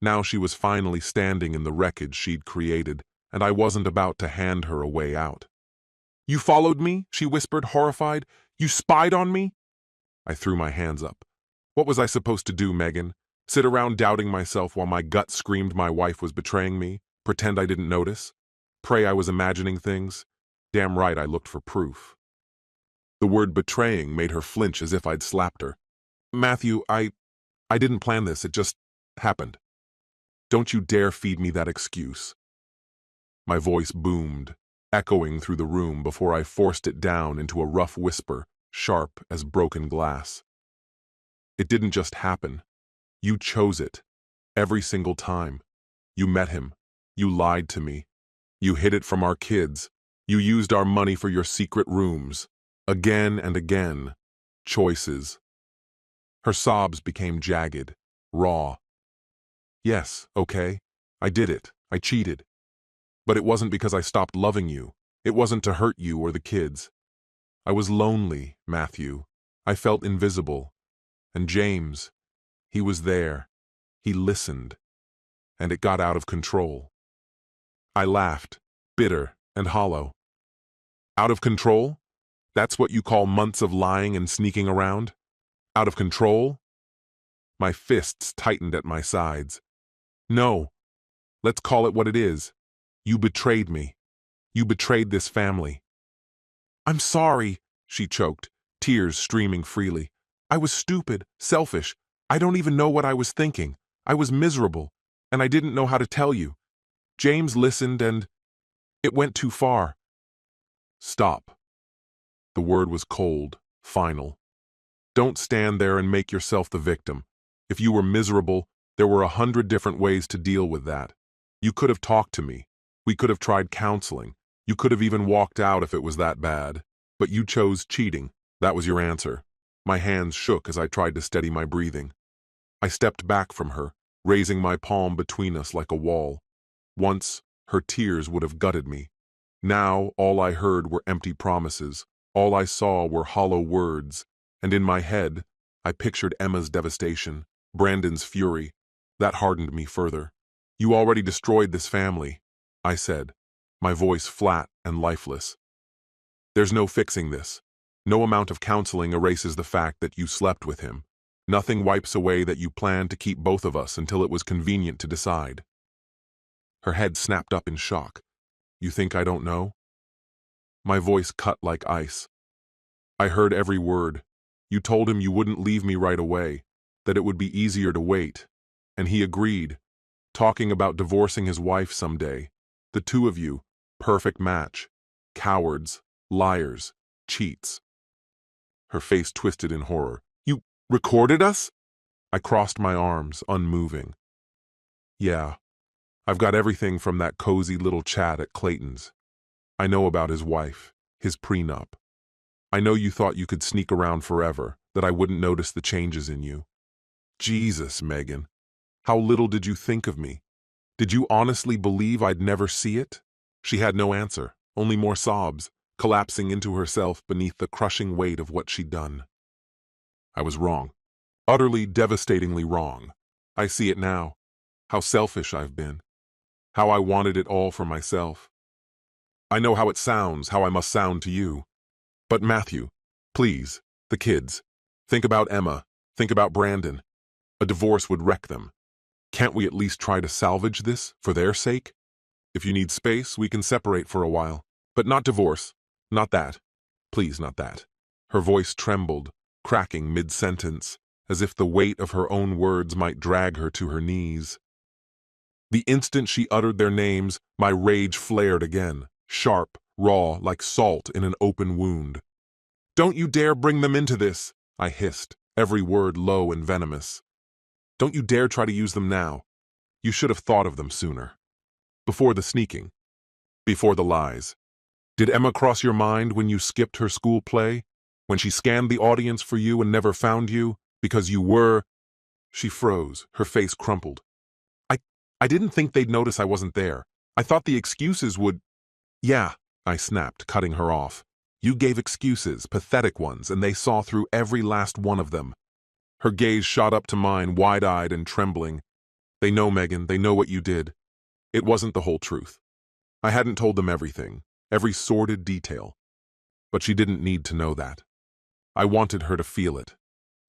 Now she was finally standing in the wreckage she'd created, and I wasn't about to hand her a way out. "You followed me?" she whispered, horrified. "You spied on me?" I threw my hands up. What was I supposed to do, Megan? Sit around doubting myself while my gut screamed my wife was betraying me? Pretend I didn't notice? Pray I was imagining things? Damn right I looked for proof. The word betraying made her flinch as if I'd slapped her. "Matthew, I didn't plan this. It just happened. Don't you dare feed me that excuse." My voice boomed, echoing through the room before I forced it down into a rough whisper, sharp as broken glass. It didn't just happen. You chose it. Every single time. You met him. You lied to me. You hid it from our kids. You used our money for your secret rooms. Again and again. Choices. Her sobs became jagged, raw. Yes, okay, I did it. I cheated. But it wasn't because I stopped loving you. It wasn't to hurt you or the kids. I was lonely, Matthew. I felt invisible. And James, he was there. He listened. And it got out of control. I laughed, bitter and hollow. Out of control? That's what you call months of lying and sneaking around? Out of control? My fists tightened at my sides. No. Let's call it what it is. You betrayed me. You betrayed this family. "I'm sorry," she choked, tears streaming freely. "I was stupid, selfish. I don't even know what I was thinking. I was miserable, and I didn't know how to tell you. James listened and it went too far." Stop. The word was cold, final. Don't stand there and make yourself the victim. If you were miserable, there were 100 different ways to deal with that. You could have talked to me. We could have tried counseling. You could have even walked out if it was that bad. But you chose cheating. That was your answer. My hands shook as I tried to steady my breathing. I stepped back from her, raising my palm between us like a wall. Once, her tears would have gutted me. Now, all I heard were empty promises. All I saw were hollow words. And in my head, I pictured Emma's devastation, Brandon's fury. That hardened me further. "You already destroyed this family," I said, my voice flat and lifeless. "There's no fixing this. No amount of counseling erases the fact that you slept with him. Nothing wipes away that you planned to keep both of us until it was convenient to decide." Her head snapped up in shock. "You think I don't know?" My voice cut like ice. "I heard every word. You told him you wouldn't leave me right away, that it would be easier to wait. And he agreed, talking about divorcing his wife someday. The two of you, perfect match. Cowards, liars, cheats." Her face twisted in horror. "You recorded us?" I crossed my arms, unmoving. "Yeah, I've got everything from that cozy little chat at Clayton's. I know about his wife, his prenup. I know you thought you could sneak around forever, that I wouldn't notice the changes in you. Jesus, Megan, how little did you think of me? Did you honestly believe I'd never see it?" She had no answer, only more sobs, collapsing into herself beneath the crushing weight of what she'd done. I was wrong. Utterly, devastatingly wrong. I see it now. How selfish I've been. How I wanted it all for myself. I know how it sounds, how I must sound to you. But Matthew, please, the kids. Think about Emma. Think about Brandon. A divorce would wreck them. Can't we at least try to salvage this, for their sake? If you need space, we can separate for a while. But not divorce. Not that. Please, not that. Her voice trembled, cracking mid-sentence, as if the weight of her own words might drag her to her knees. The instant she uttered their names, my rage flared again, sharp, raw, like salt in an open wound. "Don't you dare bring them into this," I hissed, every word low and venomous. "Don't you dare try to use them now. You should have thought of them sooner. Before the sneaking. Before the lies. Did Emma cross your mind when you skipped her school play? When she scanned the audience for you and never found you? Because you were... She froze, her face crumpled. I... I didn't think they'd notice I wasn't there. I thought the excuses would... Yeah, I snapped, cutting her off. You gave excuses, pathetic ones, and they saw through every last one of them. Her gaze shot up to mine, wide-eyed and trembling. They know, Megan, they know what you did. It wasn't the whole truth. I hadn't told them everything, every sordid detail. But she didn't need to know that. I wanted her to feel it,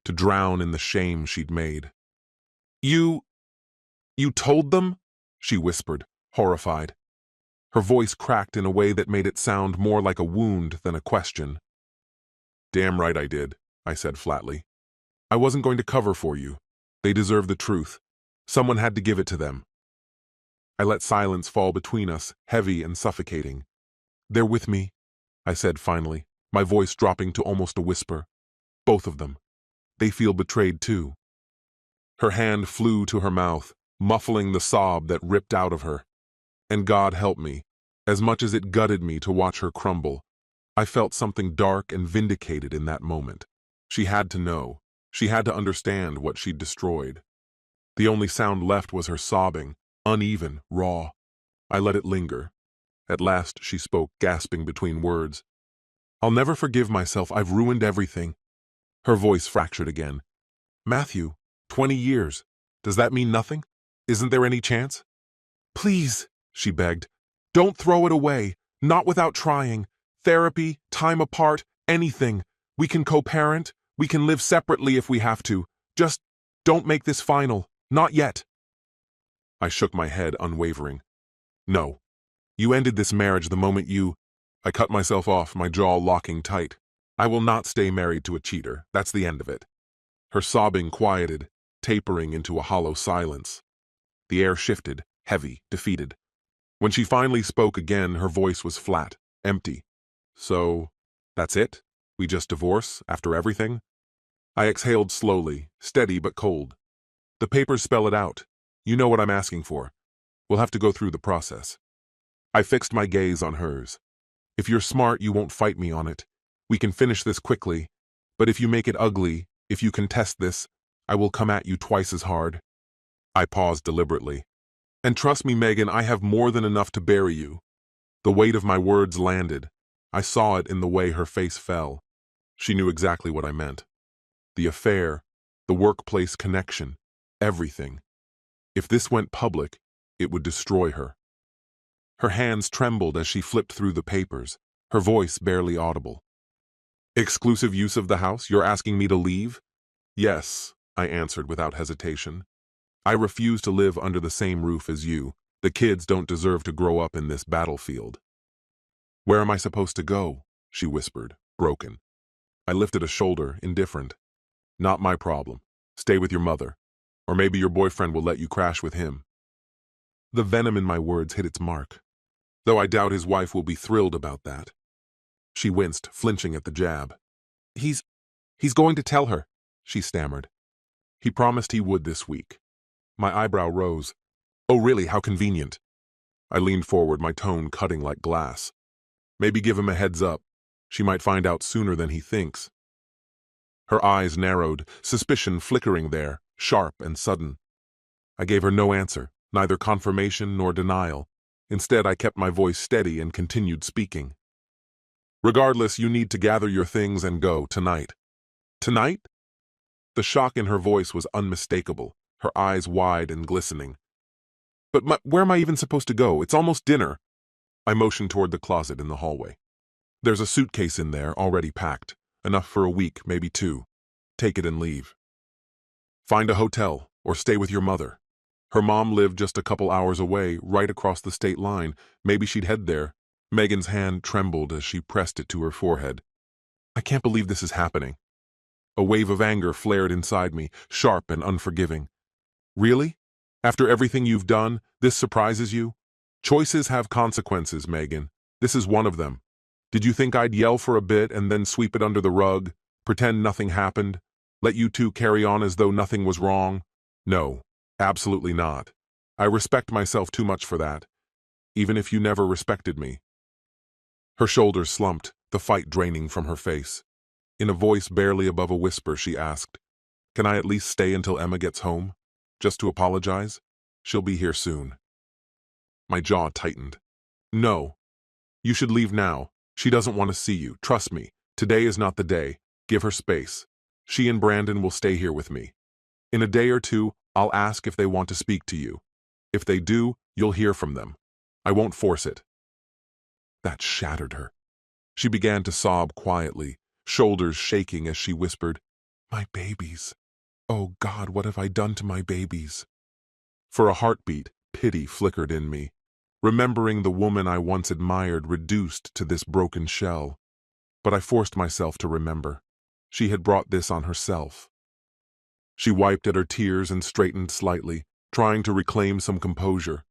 to drown in the shame she'd made. You told them? She whispered, horrified. Her voice cracked in a way that made it sound more like a wound than a question. Damn right I did, I said flatly. I wasn't going to cover for you. They deserve the truth. Someone had to give it to them. I let silence fall between us, heavy and suffocating. They're with me, I said finally, my voice dropping to almost a whisper. Both of them. They feel betrayed too. Her hand flew to her mouth, muffling the sob that ripped out of her. And God help me, as much as it gutted me to watch her crumble, I felt something dark and vindicated in that moment. She had to know. She had to understand what she'd destroyed. The only sound left was her sobbing, uneven, raw. I let it linger. At last she spoke, gasping between words. I'll never forgive myself. I've ruined everything. Her voice fractured again. Matthew, 20 years. Does that mean nothing? Isn't there any chance? Please, she begged. Don't throw it away. Not without trying. Therapy, time apart, anything. We can co-parent. We can live separately if we have to. Just don't make this final. Not yet. I shook my head, unwavering. No. You ended this marriage the moment you... I cut myself off, my jaw locking tight. I will not stay married to a cheater. That's the end of it. Her sobbing quieted, tapering into a hollow silence. The air shifted, heavy, defeated. When she finally spoke again, her voice was flat, empty. So, that's it? We just divorce, after everything? I exhaled slowly, steady but cold. The papers spell it out. You know what I'm asking for. We'll have to go through the process. I fixed my gaze on hers. If you're smart, you won't fight me on it. We can finish this quickly. But if you make it ugly, if you contest this, I will come at you twice as hard. I paused deliberately. And trust me, Megan, I have more than enough to bury you. The weight of my words landed. I saw it in the way her face fell. She knew exactly what I meant. The affair, the workplace connection, everything. If this went public, it would destroy her. Her hands trembled as she flipped through the papers, her voice barely audible. Exclusive use of the house? You're asking me to leave? Yes, I answered without hesitation. I refuse to live under the same roof as you. The kids don't deserve to grow up in this battlefield. Where am I supposed to go? She whispered, broken. I lifted a shoulder, indifferent. Not my problem. Stay with your mother. Or maybe your boyfriend will let you crash with him. The venom in my words hit its mark, though I doubt his wife will be thrilled about that. She winced, flinching at the jab. He's going to tell her, she stammered. He promised he would this week. My eyebrow rose. Oh really, how convenient. I leaned forward, my tone cutting like glass. Maybe give him a heads up. She might find out sooner than he thinks. Her eyes narrowed, suspicion flickering there, sharp and sudden. I gave her no answer, neither confirmation nor denial. Instead, I kept my voice steady and continued speaking. Regardless, you need to gather your things and go tonight. Tonight? The shock in her voice was unmistakable, her eyes wide and glistening. But where am I even supposed to go? It's almost dinner. I motioned toward the closet in the hallway. There's a suitcase in there, already packed. Enough for a week, maybe 2. Take it and leave. Find a hotel, or stay with your mother. Her mom lived just a couple hours away, right across the state line. Maybe she'd head there. Megan's hand trembled as she pressed it to her forehead. I can't believe this is happening. A wave of anger flared inside me, sharp and unforgiving. Really? After everything you've done, this surprises you? Choices have consequences, Megan. This is one of them. Did you think I'd yell for a bit and then sweep it under the rug, pretend nothing happened, let you two carry on as though nothing was wrong? No, absolutely not. I respect myself too much for that, even if you never respected me. Her shoulders slumped, the fight draining from her face. In a voice barely above a whisper, she asked, "Can I at least stay until Emma gets home? Just to apologize? She'll be here soon." My jaw tightened. "No. You should leave now. She doesn't want to see you. Trust me. Today is not the day. Give her space. She and Brandon will stay here with me. In a day or two, I'll ask if they want to speak to you. If they do, you'll hear from them. I won't force it." That shattered her. She began to sob quietly, shoulders shaking as she whispered, "My babies. Oh God, what have I done to my babies?" For a heartbeat, pity flickered in me, remembering the woman I once admired reduced to this broken shell. But I forced myself to remember. She had brought this on herself. She wiped at her tears and straightened slightly, trying to reclaim some composure.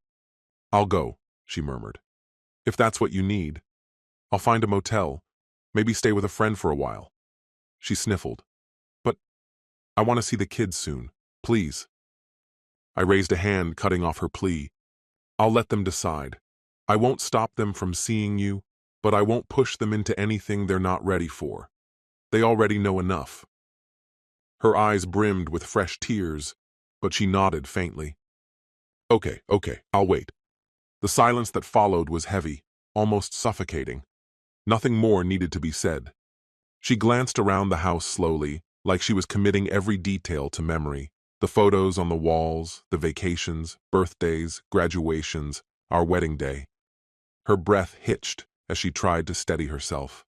"I'll go," she murmured. "If that's what you need. I'll find a motel. Maybe stay with a friend for a while." She sniffled. "But I want to see the kids soon. Please." I raised a hand, cutting off her plea. "I'll let them decide. I won't stop them from seeing you, but I won't push them into anything they're not ready for. They already know enough." Her eyes brimmed with fresh tears, but she nodded faintly. Okay, I'll wait." The silence that followed was heavy, almost suffocating. Nothing more needed to be said. She glanced around the house slowly, like she was committing every detail to memory. The photos on the walls, the vacations, birthdays, graduations, our wedding day. Her breath hitched as she tried to steady herself.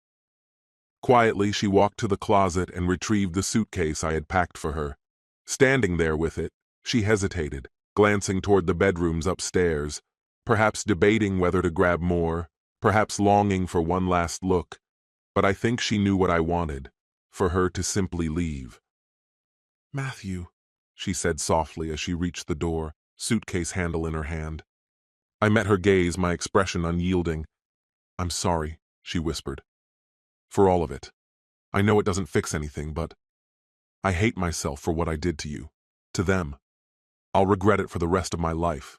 Quietly, she walked to the closet and retrieved the suitcase I had packed for her. Standing there with it, she hesitated, glancing toward the bedrooms upstairs, perhaps debating whether to grab more, perhaps longing for one last look, but I think she knew what I wanted, for her to simply leave. "Matthew," she said softly as she reached the door, suitcase handle in her hand. I met her gaze, my expression unyielding. "I'm sorry," she whispered. "For all of it. I know it doesn't fix anything, but I hate myself for what I did to you, to them. I'll regret it for the rest of my life."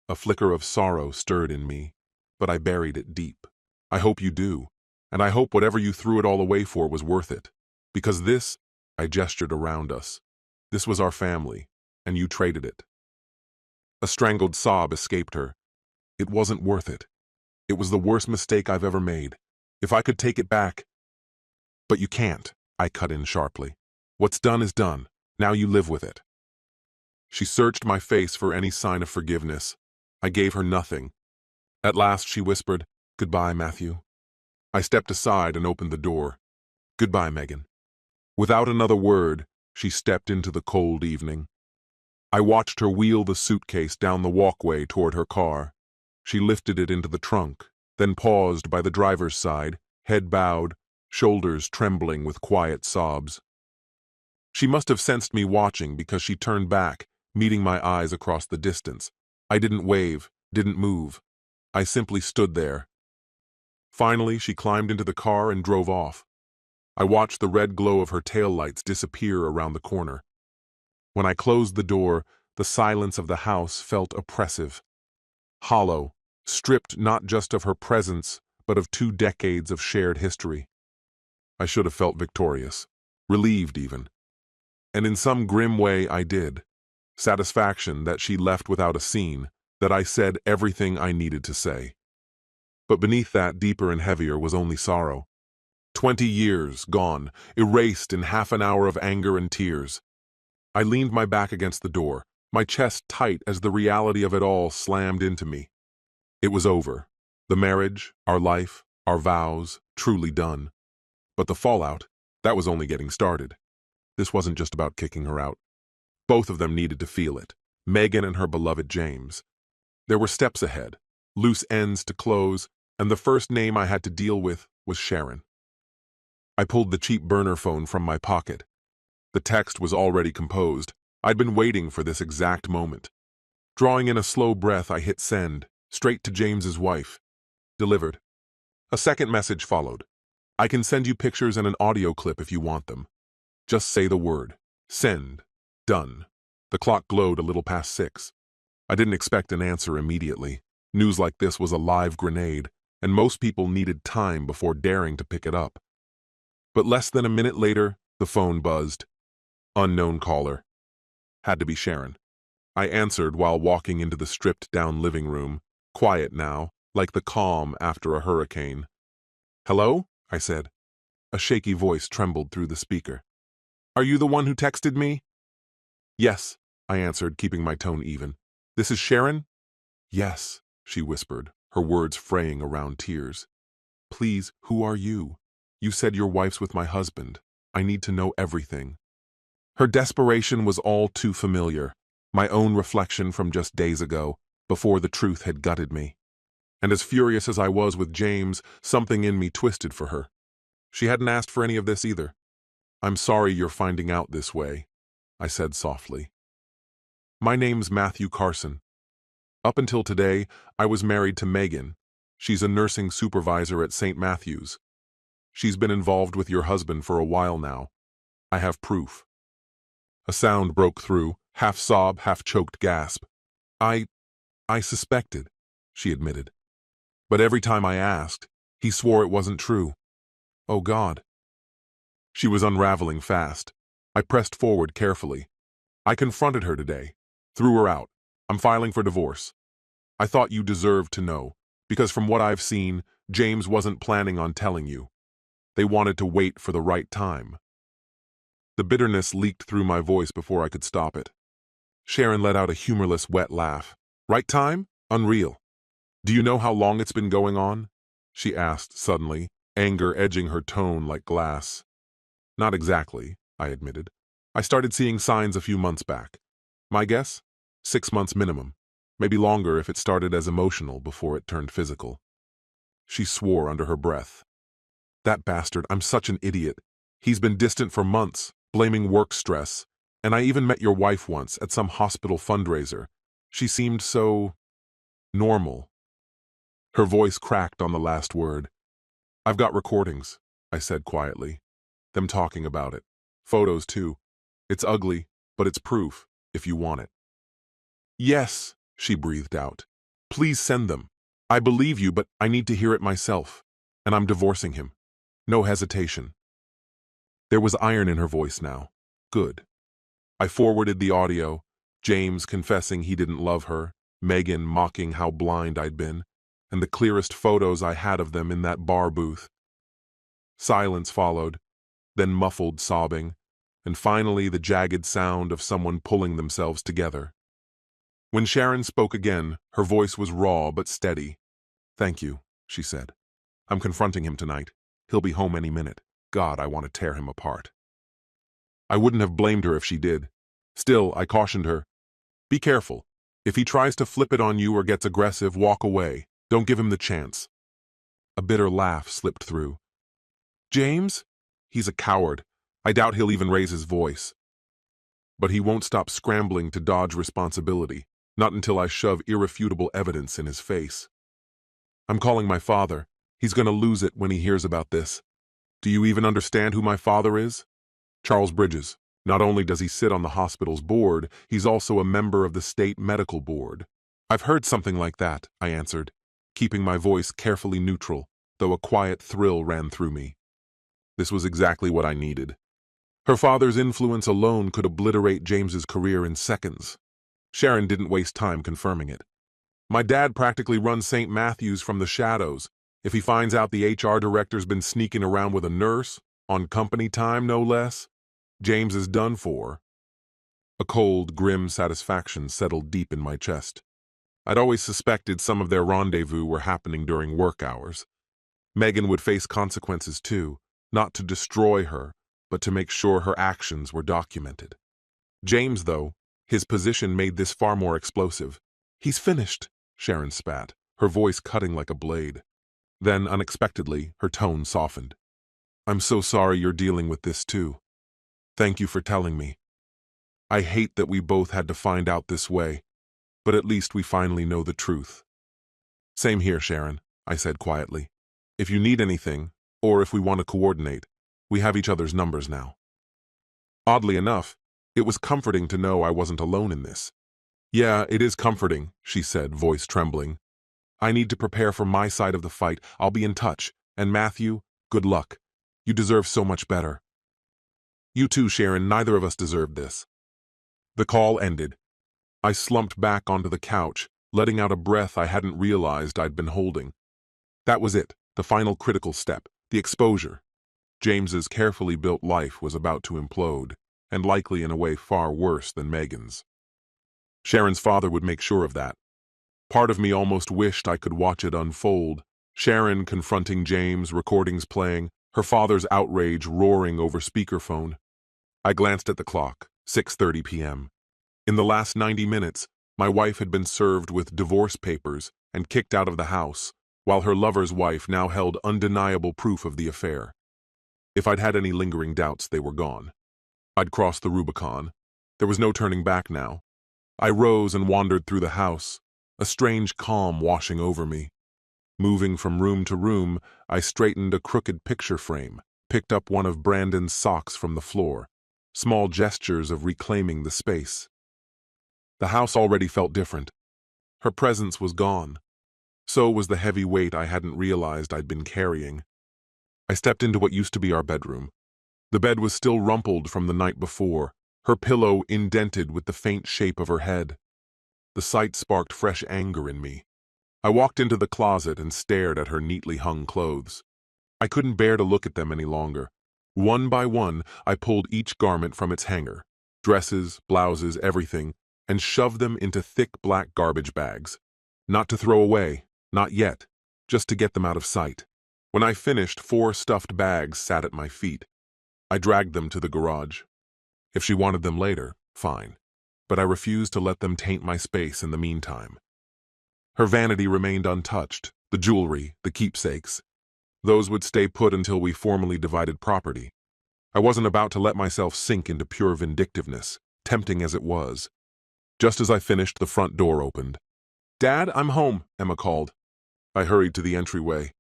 A flicker of sorrow stirred in me, but I buried it deep. "I hope you do, and I hope whatever you threw it all away for was worth it. Because this," I gestured around us, "this was our family, and you traded it." A strangled sob escaped her. "It wasn't worth it. It was the worst mistake I've ever made. If I could take it back—" "But you can't," I cut in sharply. "What's done is done. Now you live with it." She searched my face for any sign of forgiveness. I gave her nothing. At last she whispered, "Goodbye, Matthew." I stepped aside and opened the door. "Goodbye, Megan." Without another word, she stepped into the cold evening. I watched her wheel the suitcase down the walkway toward her car. She lifted it into the trunk, then paused by the driver's side, head bowed, shoulders trembling with quiet sobs. She must have sensed me watching because she turned back, meeting my eyes across the distance. I didn't wave, didn't move. I simply stood there. Finally, she climbed into the car and drove off. I watched the red glow of her taillights disappear around the corner. When I closed the door, the silence of the house felt oppressive. Hollow, stripped not just of her presence, but of 2 decades of shared history. I should have felt victorious, relieved even. And in some grim way I did. Satisfaction that she left without a scene, that I said everything I needed to say. But beneath that, deeper and heavier, was only sorrow. 20 years gone, erased in half an hour of anger and tears. I leaned my back against the door, my chest tight as the reality of it all slammed into me. It was over. The marriage, our life, our vows, truly done. But the fallout, that was only getting started. This wasn't just about kicking her out. Both of them needed to feel it, Megan and her beloved James. There were steps ahead, loose ends to close, and the first name I had to deal with was Sharon. I pulled the cheap burner phone from my pocket. The text was already composed. I'd been waiting for this exact moment. Drawing in a slow breath, I hit send, straight to James's wife. Delivered. A second message followed. "I can send you pictures and an audio clip if you want them. Just say the word. Send. Done." The clock glowed a little past 6. I didn't expect an answer immediately. News like this was a live grenade, and most people needed time before daring to pick it up. But less than a minute later, the phone buzzed. Unknown caller. Had to be Sharon. I answered while walking into the stripped-down living room, quiet now, like the calm after a hurricane. "Hello?" I said. A shaky voice trembled through the speaker. "Are you the one who texted me?" "Yes," I answered, keeping my tone even. "This is Sharon?" "Yes," she whispered, her words fraying around tears. "Please, who are you? You said your wife's with my husband. I need to know everything." Her desperation was all too familiar, my own reflection from just days ago, before the truth had gutted me. And as furious as I was with James, something in me twisted for her. She hadn't asked for any of this either. "I'm sorry you're finding out this way," I said softly. "My name's Matthew Carson. Up until today, I was married to Megan. She's a nursing supervisor at St. Matthew's. She's been involved with your husband for a while now. I have proof." A sound broke through, half sob, half choked gasp. I suspected," she admitted. "But every time I asked, he swore it wasn't true. Oh God." She was unraveling fast. I pressed forward carefully. "I confronted her today. Threw her out. I'm filing for divorce. I thought you deserved to know, because from what I've seen, James wasn't planning on telling you. They wanted to wait for the right time." The bitterness leaked through my voice before I could stop it. Sharon let out a humorless, wet laugh. "Right time? Unreal. Do you know how long it's been going on?" she asked suddenly, anger edging her tone like glass. "Not exactly," I admitted. "I started seeing signs a few months back. My guess? 6 months minimum. Maybe longer if it started as emotional before it turned physical." She swore under her breath. "That bastard, I'm such an idiot. He's been distant for months, blaming work stress. And I even met your wife once at some hospital fundraiser. She seemed so normal." Her voice cracked on the last word. "I've got recordings," I said quietly. "Them talking about it. Photos, too. It's ugly, but it's proof, if you want it." "Yes," she breathed out. "Please send them. I believe you, but I need to hear it myself. And I'm divorcing him. No hesitation." There was iron in her voice now. Good. I forwarded the audio, James confessing he didn't love her, Megan mocking how blind I'd been, and the clearest photos I had of them in that bar booth. Silence followed, then muffled sobbing, and finally the jagged sound of someone pulling themselves together. When Sharon spoke again, her voice was raw but steady. "Thank you," she said. "I'm confronting him tonight. He'll be home any minute. God, I want to tear him apart." I wouldn't have blamed her if she did. Still, I cautioned her. "Be careful. If he tries to flip it on you or gets aggressive, walk away. Don't give him the chance." A bitter laugh slipped through. "James? He's a coward. I doubt he'll even raise his voice. But he won't stop scrambling to dodge responsibility, not until I shove irrefutable evidence in his face. I'm calling my father. He's going to lose it when he hears about this. Do you even understand who my father is? Charles Bridges. Not only does he sit on the hospital's board, he's also a member of the state medical board." "I've heard something like that," I answered, keeping my voice carefully neutral, though a quiet thrill ran through me. This was exactly what I needed. Her father's influence alone could obliterate James's career in seconds. Sharon didn't waste time confirming it. "My dad practically runs St. Matthew's from the shadows. If he finds out the HR director's been sneaking around with a nurse, on company time no less, James is done for." A cold, grim satisfaction settled deep in my chest. I'd always suspected some of their rendezvous were happening during work hours. Megan would face consequences too, not to destroy her, but to make sure her actions were documented. James, though, his position made this far more explosive. "He's finished," Sharon spat, her voice cutting like a blade. Then, unexpectedly, her tone softened. "I'm so sorry you're dealing with this too. Thank you for telling me. I hate that we both had to find out this way, but at least we finally know the truth." "Same here, Sharon," I said quietly. "If you need anything, or if we want to coordinate, we have each other's numbers now." Oddly enough, it was comforting to know I wasn't alone in this. "Yeah, it is comforting," she said, voice trembling. I need to prepare for my side of the fight. I'll be in touch. And Matthew, good luck. You deserve so much better. You too, Sharon. Neither of us deserved this. The call ended. I slumped back onto the couch, letting out a breath I hadn't realized I'd been holding. That was it, the final critical step, the exposure. James's carefully built life was about to implode, and likely in a way far worse than Megan's. Sharon's father would make sure of that. Part of me almost wished I could watch it unfold. Sharon confronting James, recordings playing, her father's outrage roaring over speakerphone. I glanced at the clock, 6:30 p.m. In the last 90 minutes, my wife had been served with divorce papers and kicked out of the house, while her lover's wife now held undeniable proof of the affair. If I'd had any lingering doubts, they were gone. I'd crossed the Rubicon. There was no turning back now. I rose and wandered through the house, a strange calm washing over me. Moving from room to room, I straightened a crooked picture frame, picked up one of Brandon's socks from the floor, small gestures of reclaiming the space. The house already felt different. Her presence was gone. So was the heavy weight I hadn't realized I'd been carrying. I stepped into what used to be our bedroom. The bed was still rumpled from the night before, her pillow indented with the faint shape of her head. The sight sparked fresh anger in me. I walked into the closet and stared at her neatly hung clothes. I couldn't bear to look at them any longer. One by one, I pulled each garment from its hanger, dresses, blouses, everything, and shoved them into thick black garbage bags. Not to throw away, not yet, just to get them out of sight. When I finished, 4 stuffed bags sat at my feet. I dragged them to the garage. If she wanted them later, fine. But I refused to let them taint my space in the meantime. Her vanity remained untouched, the jewelry, the keepsakes. Those would stay put until we formally divided property. I wasn't about to let myself sink into pure vindictiveness, tempting as it was. Just as I finished, the front door opened. "Dad, I'm home," Emma called. I hurried to the entryway.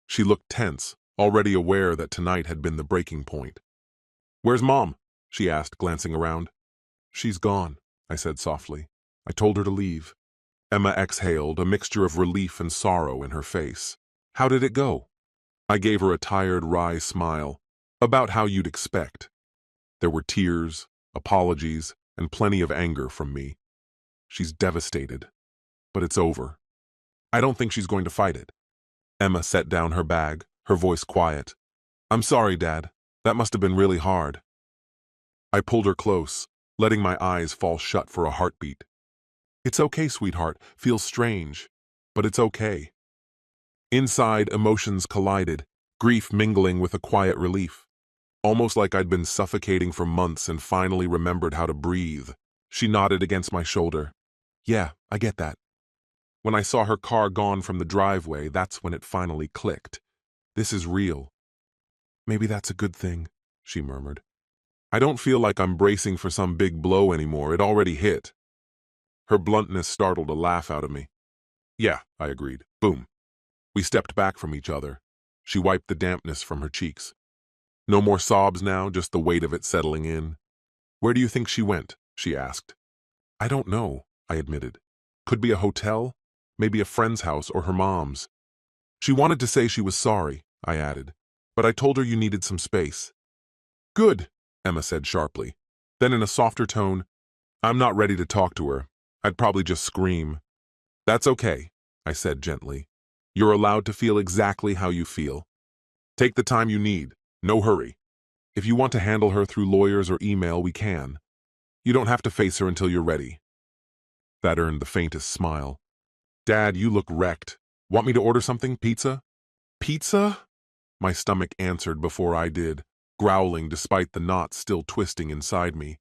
She looked tense, already aware that tonight had been the breaking point. "Where's Mom?" she asked, glancing around. "She's gone," I said softly. "I told her to leave." Emma exhaled, a mixture of relief and sorrow in her face. "How did it go?" I gave her a tired, wry smile. "About how you'd expect." There were tears, apologies, and plenty of anger from me. "She's devastated. But it's over. I don't think she's going to fight it." Emma set down her bag, her voice quiet. "I'm sorry, Dad. That must have been really hard." I pulled her close, letting my eyes fall shut for a heartbeat. "It's okay, sweetheart. Feels strange. But it's okay." Inside, emotions collided, grief mingling with a quiet relief. Almost like I'd been suffocating for months and finally remembered how to breathe. She nodded against my shoulder. "Yeah, I get that." When I saw her car gone from the driveway, that's when it finally clicked. "This is real." "Maybe that's a good thing," she murmured. "I don't feel like I'm bracing for some big blow anymore. It already hit." Her bluntness startled a laugh out of me. "Yeah," I agreed. Boom. We stepped back from each other. She wiped the dampness from her cheeks. "No more sobs now, just the weight of it settling in." "Where do you think she went?" she asked. "I don't know," I admitted. "Could be a hotel, maybe a friend's house or her mom's." "She wanted to say she was sorry," I added, "but I told her you needed some space." "Good," Emma said sharply. Then in a softer tone, "I'm not ready to talk to her. I'd probably just scream." "That's okay," I said gently. "You're allowed to feel exactly how you feel. Take the time you need. No hurry. If you want to handle her through lawyers or email, we can. You don't have to face her until you're ready." That earned the faintest smile. "Dad, you look wrecked. Want me to order something? Pizza?" "Pizza?" My stomach answered before I did, growling despite the knot still twisting inside me.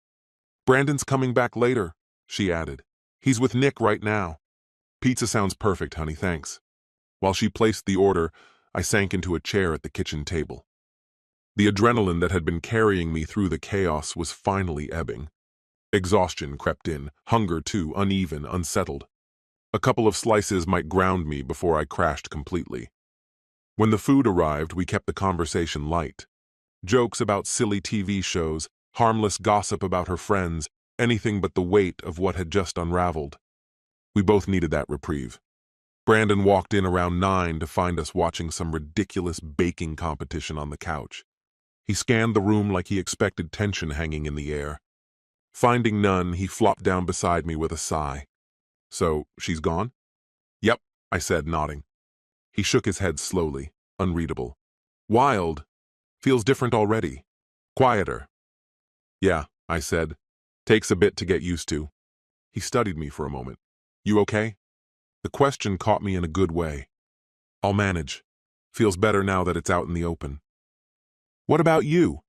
"Brandon's coming back later," she added. "He's with Nick right now." "Pizza sounds perfect, honey, thanks." While she placed the order, I sank into a chair at the kitchen table. The adrenaline that had been carrying me through the chaos was finally ebbing. Exhaustion crept in, hunger too, uneven, unsettled. A couple of slices might ground me before I crashed completely. When the food arrived, we kept the conversation light. Jokes about silly TV shows, harmless gossip about her friends, anything but the weight of what had just unraveled. We both needed that reprieve. Brandon walked in around 9 to find us watching some ridiculous baking competition on the couch. He scanned the room like he expected tension hanging in the air. Finding none, he flopped down beside me with a sigh. "So, she's gone?" "Yep," I said, nodding. He shook his head slowly, unreadable. "Wild. Feels different already. Quieter." "Yeah," I said. "Takes a bit to get used to." He studied me for a moment. "You okay?" The question caught me in a good way. "I'll manage. Feels better now that it's out in the open." "What about you?"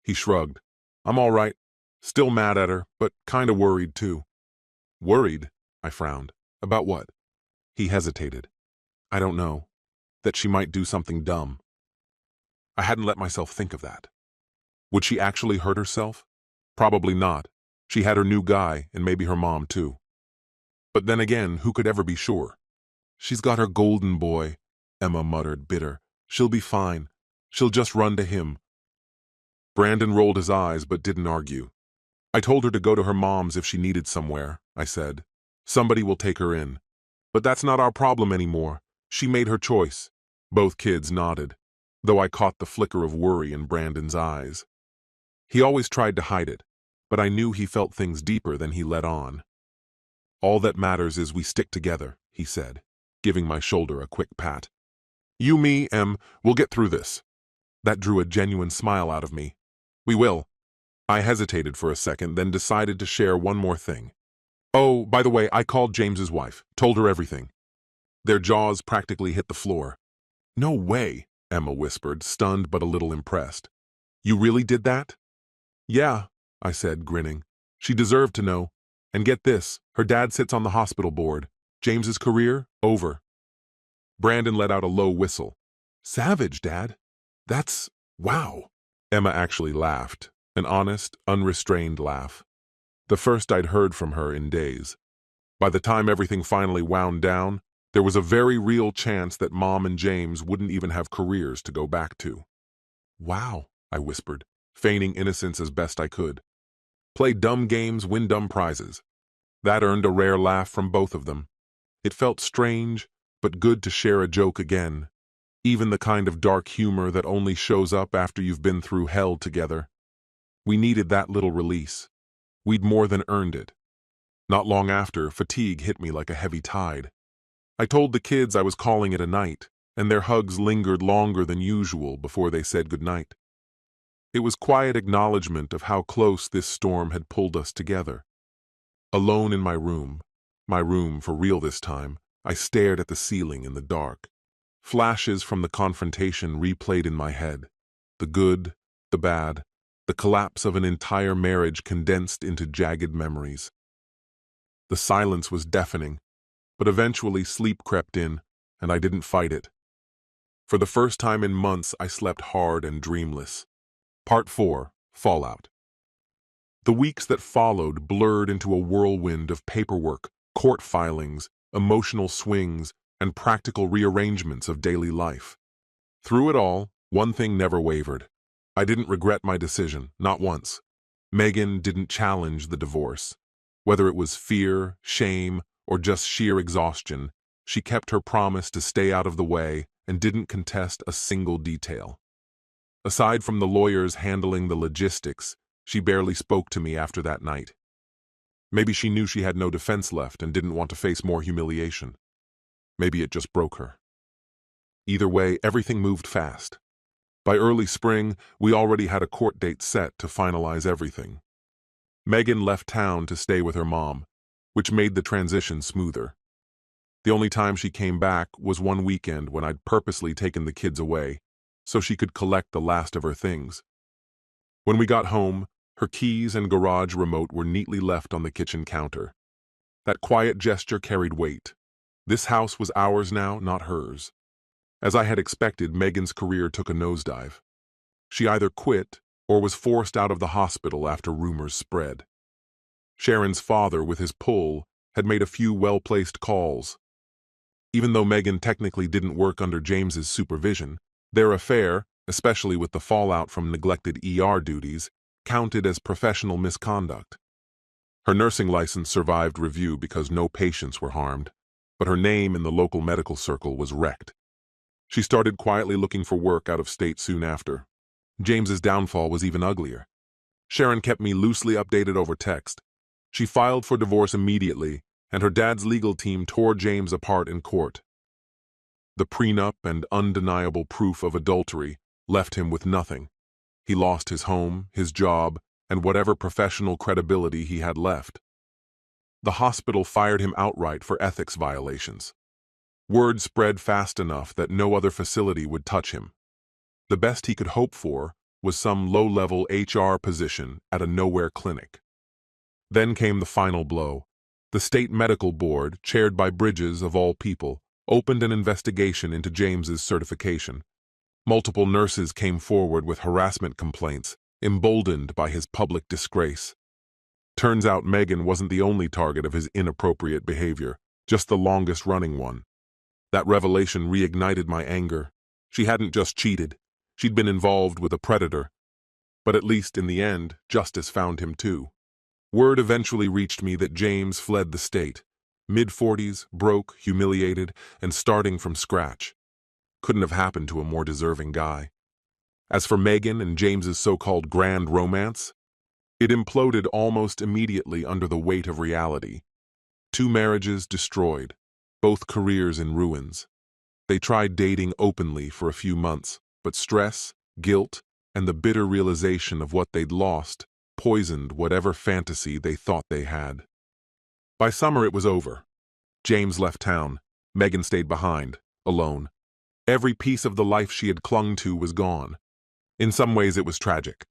He shrugged. "I'm all right. Still mad at her, but kinda worried too." "Worried?" I frowned. "About what?" He hesitated. "I don't know. That she might do something dumb." I hadn't let myself think of that. Would she actually hurt herself? Probably not. She had her new guy, and maybe her mom too. But then again, who could ever be sure? "She's got her golden boy," Emma muttered, bitter. "She'll be fine. She'll just run to him." Brandon rolled his eyes but didn't argue. "I told her to go to her mom's if she needed somewhere," I said. "Somebody will take her in. But that's not our problem anymore. She made her choice." Both kids nodded, though I caught the flicker of worry in Brandon's eyes. He always tried to hide it, but I knew he felt things deeper than he let on. "All that matters is we stick together," he said, giving my shoulder a quick pat. "You, me, Em, we'll get through this." That drew a genuine smile out of me. "We will." I hesitated for a second, then decided to share one more thing. "Oh, by the way, I called James's wife, told her everything." Their jaws practically hit the floor. "No way," Emma whispered, stunned but a little impressed. "You really did that?" "Yeah," I said, grinning. "She deserved to know. And get this, her dad sits on the hospital board. James's career, over." Brandon let out a low whistle. "Savage, Dad. That's... wow." Emma actually laughed, an honest, unrestrained laugh. The first I'd heard from her in days. By the time everything finally wound down, there was a very real chance that Mom and James wouldn't even have careers to go back to. "Wow," I whispered, feigning innocence as best I could. "Play dumb games, win dumb prizes." That earned a rare laugh from both of them. It felt strange, but good to share a joke again, even the kind of dark humor that only shows up after you've been through hell together. We needed that little release. We'd more than earned it. Not long after, fatigue hit me like a heavy tide. I told the kids I was calling it a night, and their hugs lingered longer than usual before they said goodnight. It was quiet acknowledgement of how close this storm had pulled us together. Alone in my room for real this time, I stared at the ceiling in the dark. Flashes from the confrontation replayed in my head. The good, the bad, the collapse of an entire marriage condensed into jagged memories. The silence was deafening, but eventually sleep crept in, and I didn't fight it. For the first time in months, I slept hard and dreamless. Part 4, Fallout. The weeks that followed blurred into a whirlwind of paperwork, court filings, emotional swings, and practical rearrangements of daily life. Through it all, one thing never wavered. I didn't regret my decision, not once. Megan didn't challenge the divorce. Whether it was fear, shame, or just sheer exhaustion, she kept her promise to stay out of the way and didn't contest a single detail. Aside from the lawyers handling the logistics, she barely spoke to me after that night. Maybe she knew she had no defense left and didn't want to face more humiliation. Maybe it just broke her. Either way, everything moved fast. By early spring, we already had a court date set to finalize everything. Megan left town to stay with her mom, which made the transition smoother. The only time she came back was one weekend when I'd purposely taken the kids away, so she could collect the last of her things. When we got home, her keys and garage remote were neatly left on the kitchen counter. That quiet gesture carried weight. This house was ours now, not hers. As I had expected, Megan's career took a nosedive. She either quit or was forced out of the hospital after rumors spread. Sharon's father, with his pull, had made a few well-placed calls. Even though Megan technically didn't work under James's supervision, their affair, especially with the fallout from neglected ER duties, counted as professional misconduct. Her nursing license survived review because no patients were harmed, but her name in the local medical circle was wrecked. She started quietly looking for work out of state soon after. James's downfall was even uglier. Sharon kept me loosely updated over text. She filed for divorce immediately, and her dad's legal team tore James apart in court. The prenup and undeniable proof of adultery left him with nothing. He lost his home, his job, and whatever professional credibility he had left. The hospital fired him outright for ethics violations. Word spread fast enough that no other facility would touch him. The best he could hope for was some low-level HR position at a nowhere clinic. Then came the final blow. The state medical board, chaired by Bridges of all people, opened an investigation into James's certification. Multiple nurses came forward with harassment complaints, emboldened by his public disgrace. Turns out Megan wasn't the only target of his inappropriate behavior, just the longest-running one. That revelation reignited my anger. She hadn't just cheated. She'd been involved with a predator. But at least in the end, justice found him too. Word eventually reached me that James fled the state. Mid-40s, broke, humiliated, and starting from scratch. Couldn't have happened to a more deserving guy. As for Megan and James's so-called grand romance, it imploded almost immediately under the weight of reality. 2 marriages destroyed, both careers in ruins. They tried dating openly for a few months, but stress, guilt, and the bitter realization of what they'd lost poisoned whatever fantasy they thought they had. By summer it was over. James left town. Megan stayed behind, alone. Every piece of the life she had clung to was gone. In some ways it was tragic.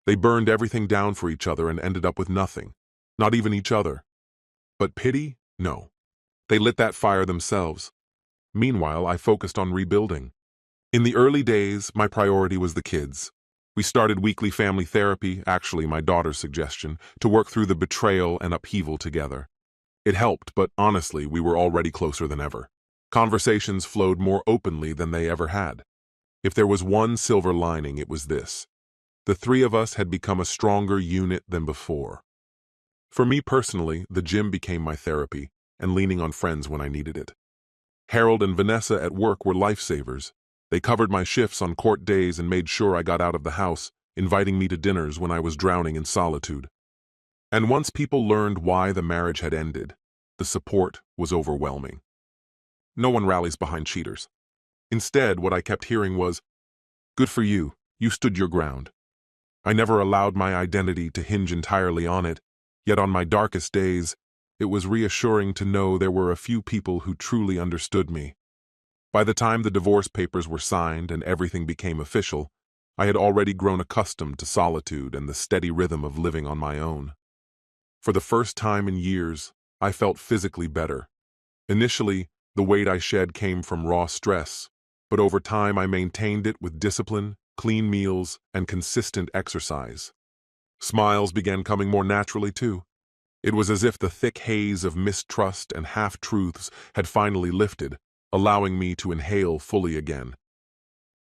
They burned everything down for each other and ended up with nothing, not even each other. But pity? No. They lit that fire themselves. Meanwhile, I focused on rebuilding. In the early days, my priority was the kids. We started weekly family therapy, actually my daughter's suggestion, to work through the betrayal and upheaval together. It helped, but honestly, we were already closer than ever. Conversations flowed more openly than they ever had. If there was one silver lining, it was this. The 3 of us had become a stronger unit than before. For me personally, the gym became my therapy, and leaning on friends when I needed it. Harold and Vanessa at work were lifesavers. They covered my shifts on court days and made sure I got out of the house, inviting me to dinners when I was drowning in solitude. And once people learned why the marriage had ended, the support was overwhelming. No one rallies behind cheaters. Instead, what I kept hearing was, "Good for you, you stood your ground." I never allowed my identity to hinge entirely on it, yet on my darkest days, it was reassuring to know there were a few people who truly understood me. By the time the divorce papers were signed and everything became official, I had already grown accustomed to solitude and the steady rhythm of living on my own. For the first time in years, I felt physically better. Initially, the weight I shed came from raw stress, but over time I maintained it with discipline, clean meals, and consistent exercise. Smiles began coming more naturally too. It was as if the thick haze of mistrust and half-truths had finally lifted, allowing me to inhale fully again.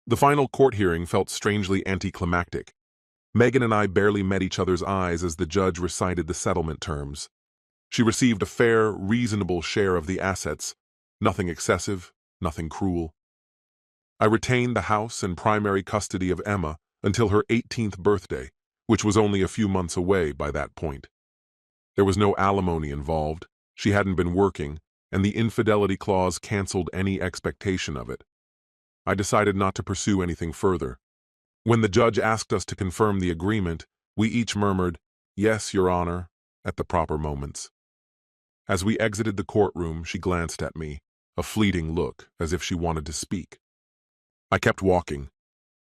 The final court hearing felt strangely anticlimactic. Megan and I barely met each other's eyes as the judge recited the settlement terms. She received a fair, reasonable share of the assets, nothing excessive, nothing cruel. I retained the house and primary custody of Emma until her 18th birthday, which was only a few months away by that point. There was no alimony involved, she hadn't been working, and the infidelity clause canceled any expectation of it. I decided not to pursue anything further. When the judge asked us to confirm the agreement, we each murmured, "Yes, Your Honor," at the proper moments. As we exited the courtroom, she glanced at me, a fleeting look, as if she wanted to speak. I kept walking.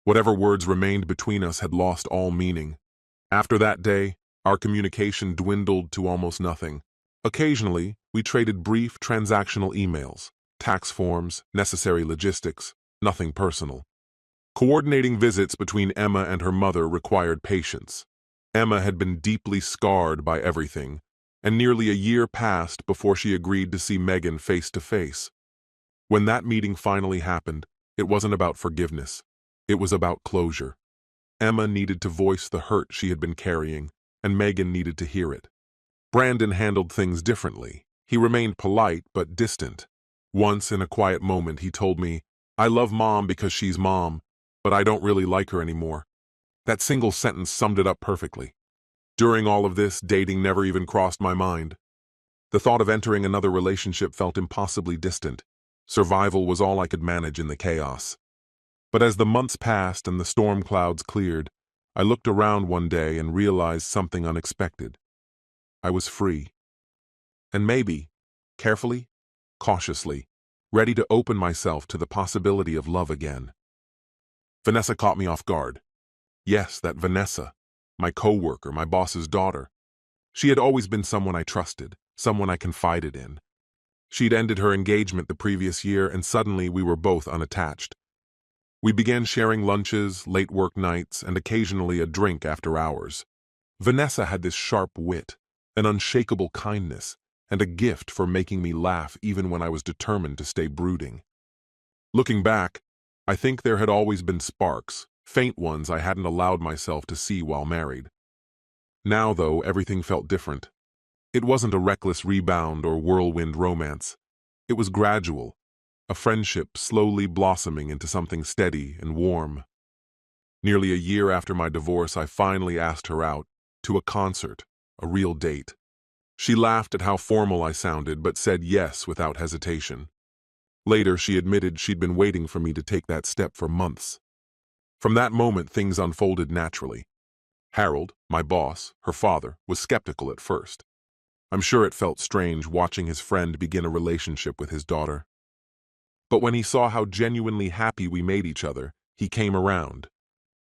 Whatever words remained between us had lost all meaning. After that day, our communication dwindled to almost nothing. Occasionally, we traded brief transactional emails, tax forms, necessary logistics, nothing personal. Coordinating visits between Emma and her mother required patience. Emma had been deeply scarred by everything, and nearly a year passed before she agreed to see Megan face to face. When that meeting finally happened, it wasn't about forgiveness. It was about closure. Emma needed to voice the hurt she had been carrying, and Megan needed to hear it. Brandon handled things differently. He remained polite but distant, Once, in a quiet moment, he told me, "I love Mom because she's Mom, but I don't really like her anymore." That single sentence summed it up perfectly. During all of this, dating never even crossed my mind. The thought of entering another relationship felt impossibly distant. Survival was all I could manage in the chaos. But as the months passed and the storm clouds cleared, I looked around one day and realized something unexpected. I was free. And maybe, carefully, cautiously, ready to open myself to the possibility of love again. Vanessa caught me off guard. Yes, that Vanessa, my coworker, my boss's daughter. She had always been someone I trusted, someone I confided in. She'd ended her engagement the previous year, and suddenly we were both unattached. We began sharing lunches, late work nights, and occasionally a drink after hours. Vanessa had this sharp wit, an unshakable kindness, and a gift for making me laugh even when I was determined to stay brooding. Looking back, I think there had always been sparks, faint ones I hadn't allowed myself to see while married. Now, though, everything felt different. It wasn't a reckless rebound or whirlwind romance. It was gradual, a friendship slowly blossoming into something steady and warm. Nearly a year after my divorce, I finally asked her out, to a concert, a real date. She laughed at how formal I sounded, but said yes without hesitation. Later, she admitted she'd been waiting for me to take that step for months. From that moment, things unfolded naturally. Harold, my boss, her father, was skeptical at first. I'm sure it felt strange watching his friend begin a relationship with his daughter. But when he saw how genuinely happy we made each other, he came around.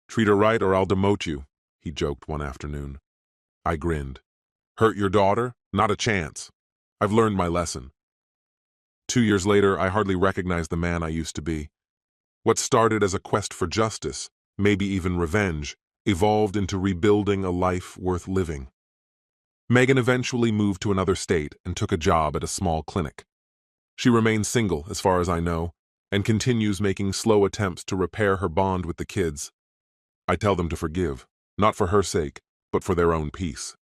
"Treat her right or I'll demote you," he joked one afternoon. I grinned. "Hurt your daughter? Not a chance. I've learned my lesson." 2 years later, I hardly recognized the man I used to be. What started as a quest for justice, maybe even revenge, evolved into rebuilding a life worth living. Megan eventually moved to another state and took a job at a small clinic. She remains single, as far as I know, and continues making slow attempts to repair her bond with the kids. I tell them to forgive, not for her sake, but for their own peace.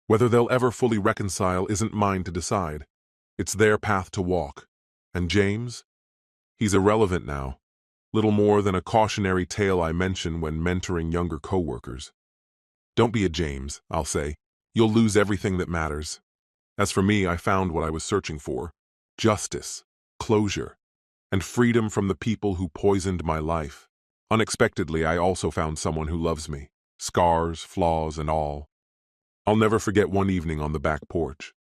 Whether they'll ever fully reconcile isn't mine to decide. It's their path to walk. And James? He's irrelevant now. Little more than a cautionary tale I mention when mentoring younger coworkers. Don't be a James, I'll say. You'll lose everything that matters. As for me, I found what I was searching for: justice, closure, and freedom from the people who poisoned my life. Unexpectedly, I also found someone who loves me, scars, flaws, and all. I'll never forget one evening on the back porch.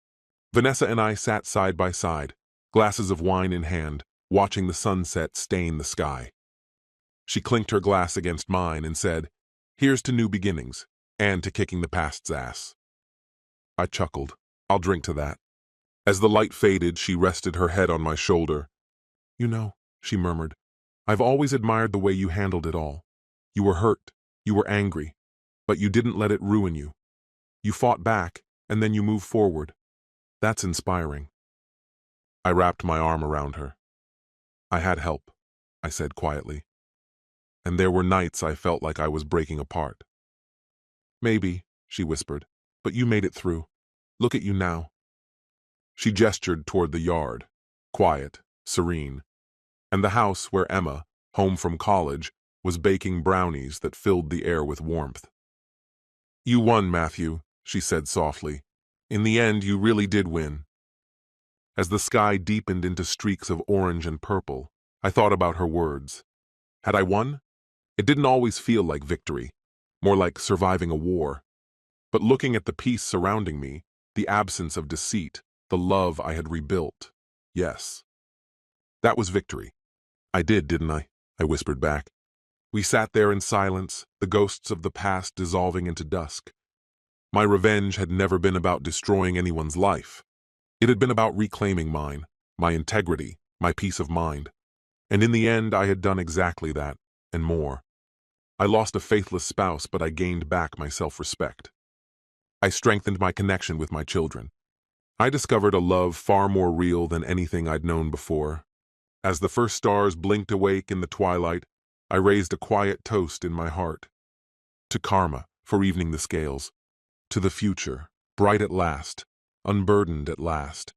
Vanessa and I sat side by side, glasses of wine in hand, watching the sunset stain the sky. She clinked her glass against mine and said, "Here's to new beginnings, and to kicking the past's ass." I chuckled. "I'll drink to that." As the light faded, she rested her head on my shoulder. "You know," she murmured, "I've always admired the way you handled it all. You were hurt, you were angry, but you didn't let it ruin you. You fought back, and then you moved forward. That's inspiring." I wrapped my arm around her. "I had help," I said quietly. "And there were nights I felt like I was breaking apart." "Maybe," she whispered, "but you made it through. Look at you now." She gestured toward the yard, quiet, serene, and the house where Emma, home from college, was baking brownies that filled the air with warmth. "You won, Matthew," she said softly. "In the end, you really did win." As the sky deepened into streaks of orange and purple, I thought about her words. Had I won? It didn't always feel like victory, more like surviving a war. But looking at the peace surrounding me, the absence of deceit, the love I had rebuilt, yes. That was victory. "I did, didn't I?" I whispered back. We sat there in silence, the ghosts of the past dissolving into dusk. My revenge had never been about destroying anyone's life. It had been about reclaiming mine, my integrity, my peace of mind. And in the end, I had done exactly that, and more. I lost a faithless spouse, but I gained back my self-respect. I strengthened my connection with my children. I discovered a love far more real than anything I'd known before. As the first stars blinked awake in the twilight, I raised a quiet toast in my heart. To karma, for evening the scales. To the future, bright at last, unburdened at last,